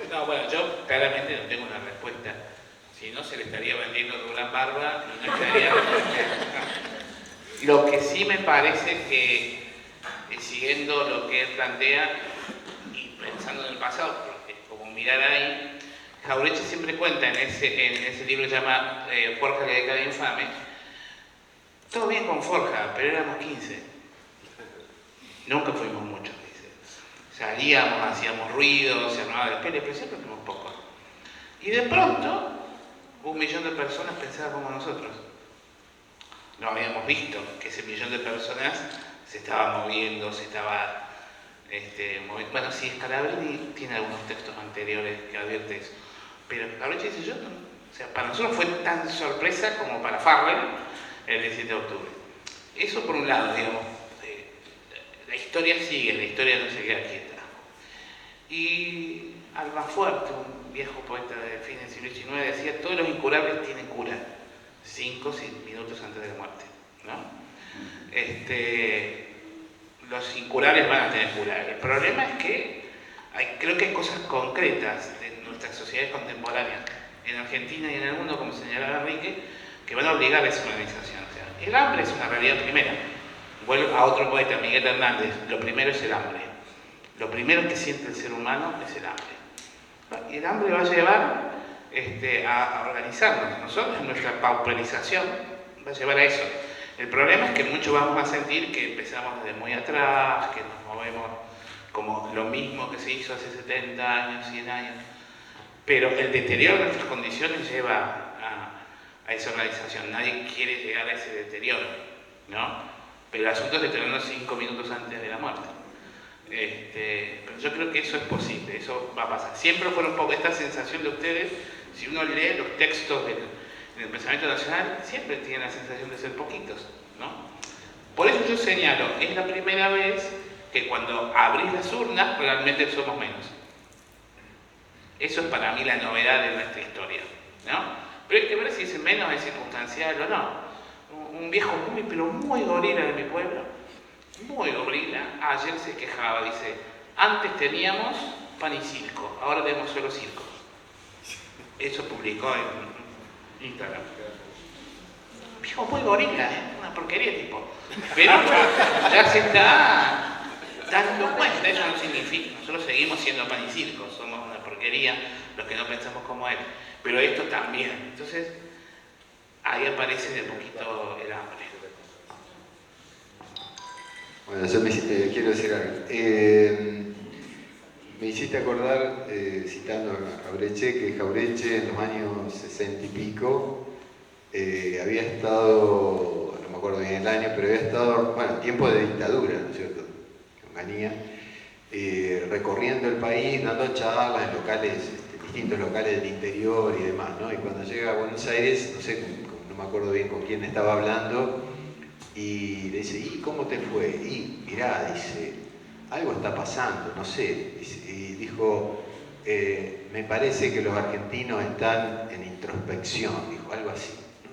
Speaker 3: No, bueno, yo claramente no tengo una respuesta. Si no, se le estaría vendiendo Roland Barba y no estaría... Lo que sí me parece que, siguiendo lo que él plantea y pensando en el pasado, porque como mirar ahí, Jauretche siempre cuenta en ese libro que se llama Forja, la década infame. Todo bien con Forja, pero éramos 15. Nunca fuimos muchos, dice. Salíamos, hacíamos ruido, se armaba de pele, pero siempre fuimos pocos. Y de pronto, 1 millón de personas pensaban como nosotros. No habíamos visto que ese 1 millón de personas se estaba moviendo, se estaba moviendo. Bueno, sí, Scalabrini tiene algunos textos anteriores que advierte eso. Pero Jauretche dice, yo no. O sea, para nosotros fue tan sorpresa como para Farrell el 17 de octubre. Eso por un lado, digamos. La historia sigue, la historia no se queda quieta. Y Almafuerte, un viejo poeta de fin del siglo XIX, decía, todos los incurables tienen cura, 5 minutos antes de la muerte, ¿no? Los incurables van a tener cura. El problema es que creo que hay cosas concretas de nuestras sociedades contemporáneas, en Argentina y en el mundo, como señalaba Enrique, que van a obligar a esa organización. O sea, el hambre es una realidad primera. Vuelvo a otro poeta, Miguel Hernández, lo primero es el hambre. Lo primero que siente el ser humano es el hambre. Y el hambre va a llevar a organizarnos. Nosotros, nuestra pauperización va a llevar a eso. El problema es que muchos vamos a sentir que empezamos desde muy atrás, que nos movemos como lo mismo que se hizo hace 70 años, 100 años. Pero el deterioro de nuestras condiciones lleva a esa organización. Nadie quiere llegar a ese deterioro, ¿no? Pero el asunto es detenernos 5 minutos antes de la muerte. Pero yo creo que eso es posible, eso va a pasar. Siempre fue un poco esta sensación de ustedes, si uno lee los textos del pensamiento nacional, siempre tienen la sensación de ser poquitos, ¿no? Por eso yo señalo, es la primera vez que cuando abrís las urnas realmente somos menos. Eso es para mí la novedad de nuestra historia, ¿no? Pero hay que ver si ese menos es circunstancial o no. Un viejo pero muy gorila de mi pueblo, muy gorila, ayer se quejaba, dice, antes teníamos pan y circo, ahora tenemos solo circo. Eso publicó en Instagram. Viejo muy gorila, una porquería tipo. Pero ya se está dando cuenta, eso no significa, nosotros seguimos siendo pan y circo, somos una porquería los que no pensamos como él, pero esto también. Entonces, ahí aparece de poquito el hambre.
Speaker 2: Bueno, yo quiero decir algo. Me hiciste acordar, citando a Jauretche, que Jauretche en los años 60 y pico había estado, no me acuerdo bien el año, pero había estado, bueno, tiempo de dictadura, ¿no es cierto?, en Manía, recorriendo el país, dando charlas en locales, distintos locales del interior y demás, ¿no? Y cuando llega a Buenos Aires, no sé, no me acuerdo bien con quién estaba hablando, y le dice, ¿y cómo te fue? Y mirá, dice, algo está pasando, no sé. Y dijo, me parece que los argentinos están en introspección, dijo, algo así, ¿no?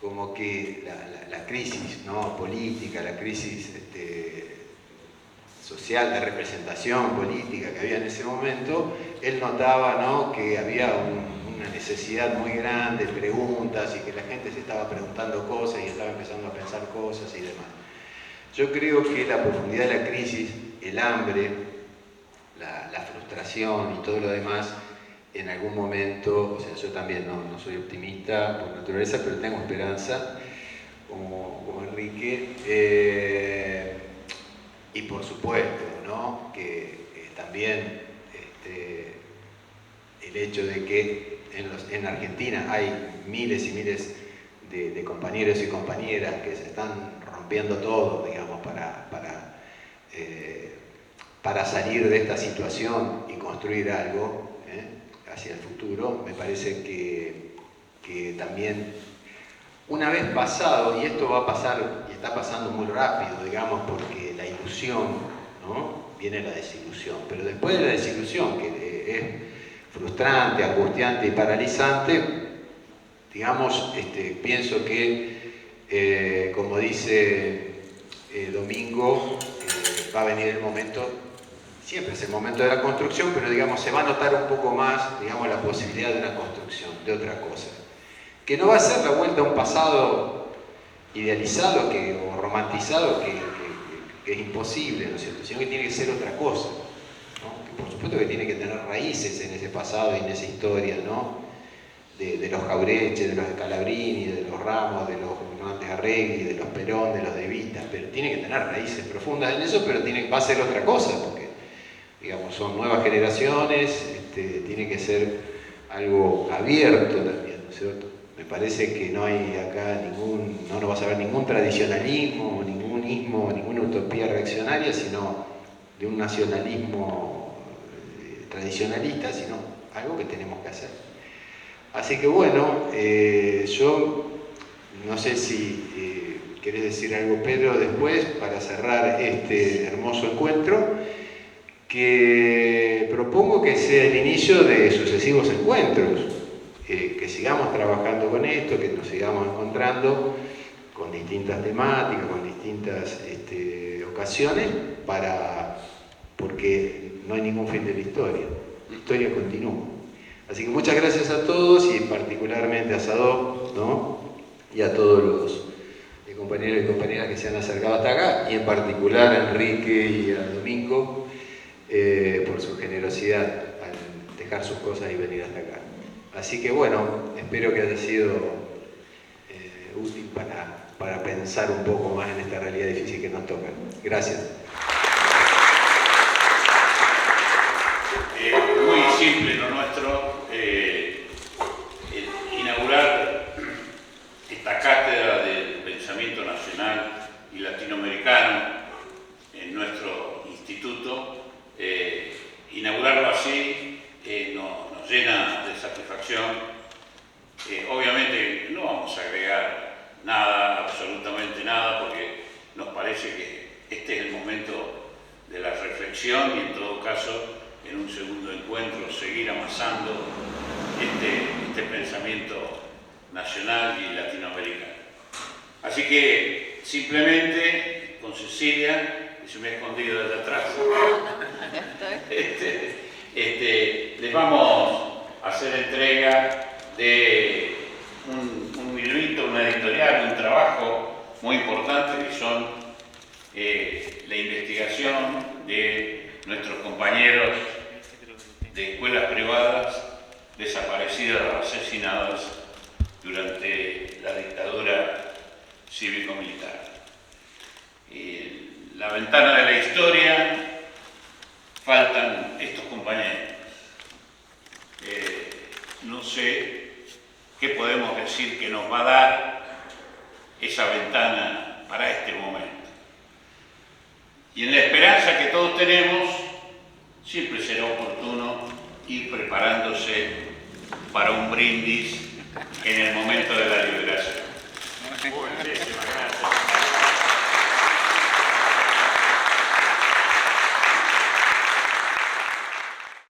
Speaker 2: Como que la crisis, ¿no?, política, la crisis social, de representación política que había en ese momento, él notaba, ¿no?, que había una necesidad muy grande de preguntas y que la gente se estaba preguntando cosas y estaba empezando a pensar cosas y demás. Yo creo que la profundidad de la crisis, el hambre, la frustración y todo lo demás, en algún momento, o sea, yo también no soy optimista por naturaleza, pero tengo esperanza, como Enrique, y por supuesto, ¿no?, que también el hecho de que en Argentina hay miles y miles de compañeros y compañeras que se están rompiendo todo, digamos, para salir de esta situación y construir algo hacia el futuro, me parece que también, una vez pasado, y esto va a pasar, y está pasando muy rápido, digamos, porque la ilusión, ¿no?, viene la desilusión, pero después de la desilusión, que es frustrante, angustiante y paralizante, digamos, pienso que, como dice Domingo, va a venir el momento, siempre es el momento de la construcción, pero digamos, se va a notar un poco más, digamos, la posibilidad de una construcción, de otra cosa, que no va a ser la vuelta a un pasado idealizado o romantizado que es imposible, ¿no es cierto?, sino que tiene que ser otra cosa, ¿no?, que por supuesto que tiene que tener raíces en ese pasado y en esa historia, ¿no?, de los Jauretche, de los Scalabrini, de los Ramos, de los Hernández Arregui, de los Perón, de los De Vita, pero tiene que tener raíces profundas en eso, pero va a ser otra cosa, porque, digamos, son nuevas generaciones, tiene que ser algo abierto también, ¿no es cierto? Me parece que no hay acá no vas a ver ningún tradicionalismo, ningún ismo, ninguna utopía reaccionaria, sino de un nacionalismo tradicionalista, sino algo que tenemos que hacer. Así que bueno, yo no sé si querés decir algo, Pedro, después, para cerrar este hermoso encuentro, que propongo que sea el inicio de sucesivos encuentros, que sigamos trabajando con esto, que nos sigamos encontrando con distintas temáticas, con distintas ocasiones, porque no hay ningún fin de la historia continúa. Así que muchas gracias a todos y particularmente a Sadok, ¿no?, y a todos los compañeros y compañeras que se han acercado hasta acá, y en particular a Enrique y a Domingo por su generosidad al dejar sus cosas y venir hasta acá. Así que bueno, espero que haya sido útil para pensar un poco más en esta realidad difícil que nos toca. Gracias.
Speaker 7: Muy simple lo nuestro, inaugurar esta cátedra del pensamiento nacional y latinoamericano en nuestro instituto, inaugurarlo así nos llena de satisfacción. Obviamente no vamos a agregar nada, absolutamente nada, porque nos parece que este es el momento de la reflexión y en todo caso, en un segundo encuentro, seguir amasando este pensamiento nacional y latinoamericano. Así que simplemente con Cecilia, que se me ha escondido desde atrás, les vamos a hacer entrega de un librito, una editorial, un trabajo muy importante, que son la investigación de nuestros compañeros de escuelas privadas desaparecidas o asesinadas durante la dictadura cívico-militar. La ventana de la historia faltan estos compañeros. No sé qué podemos decir que nos va a dar esa ventana para este momento. Y en la esperanza que todos tenemos, siempre será oportuno ir preparándose para un brindis en el momento de la liberación.
Speaker 4: Muchísimas gracias.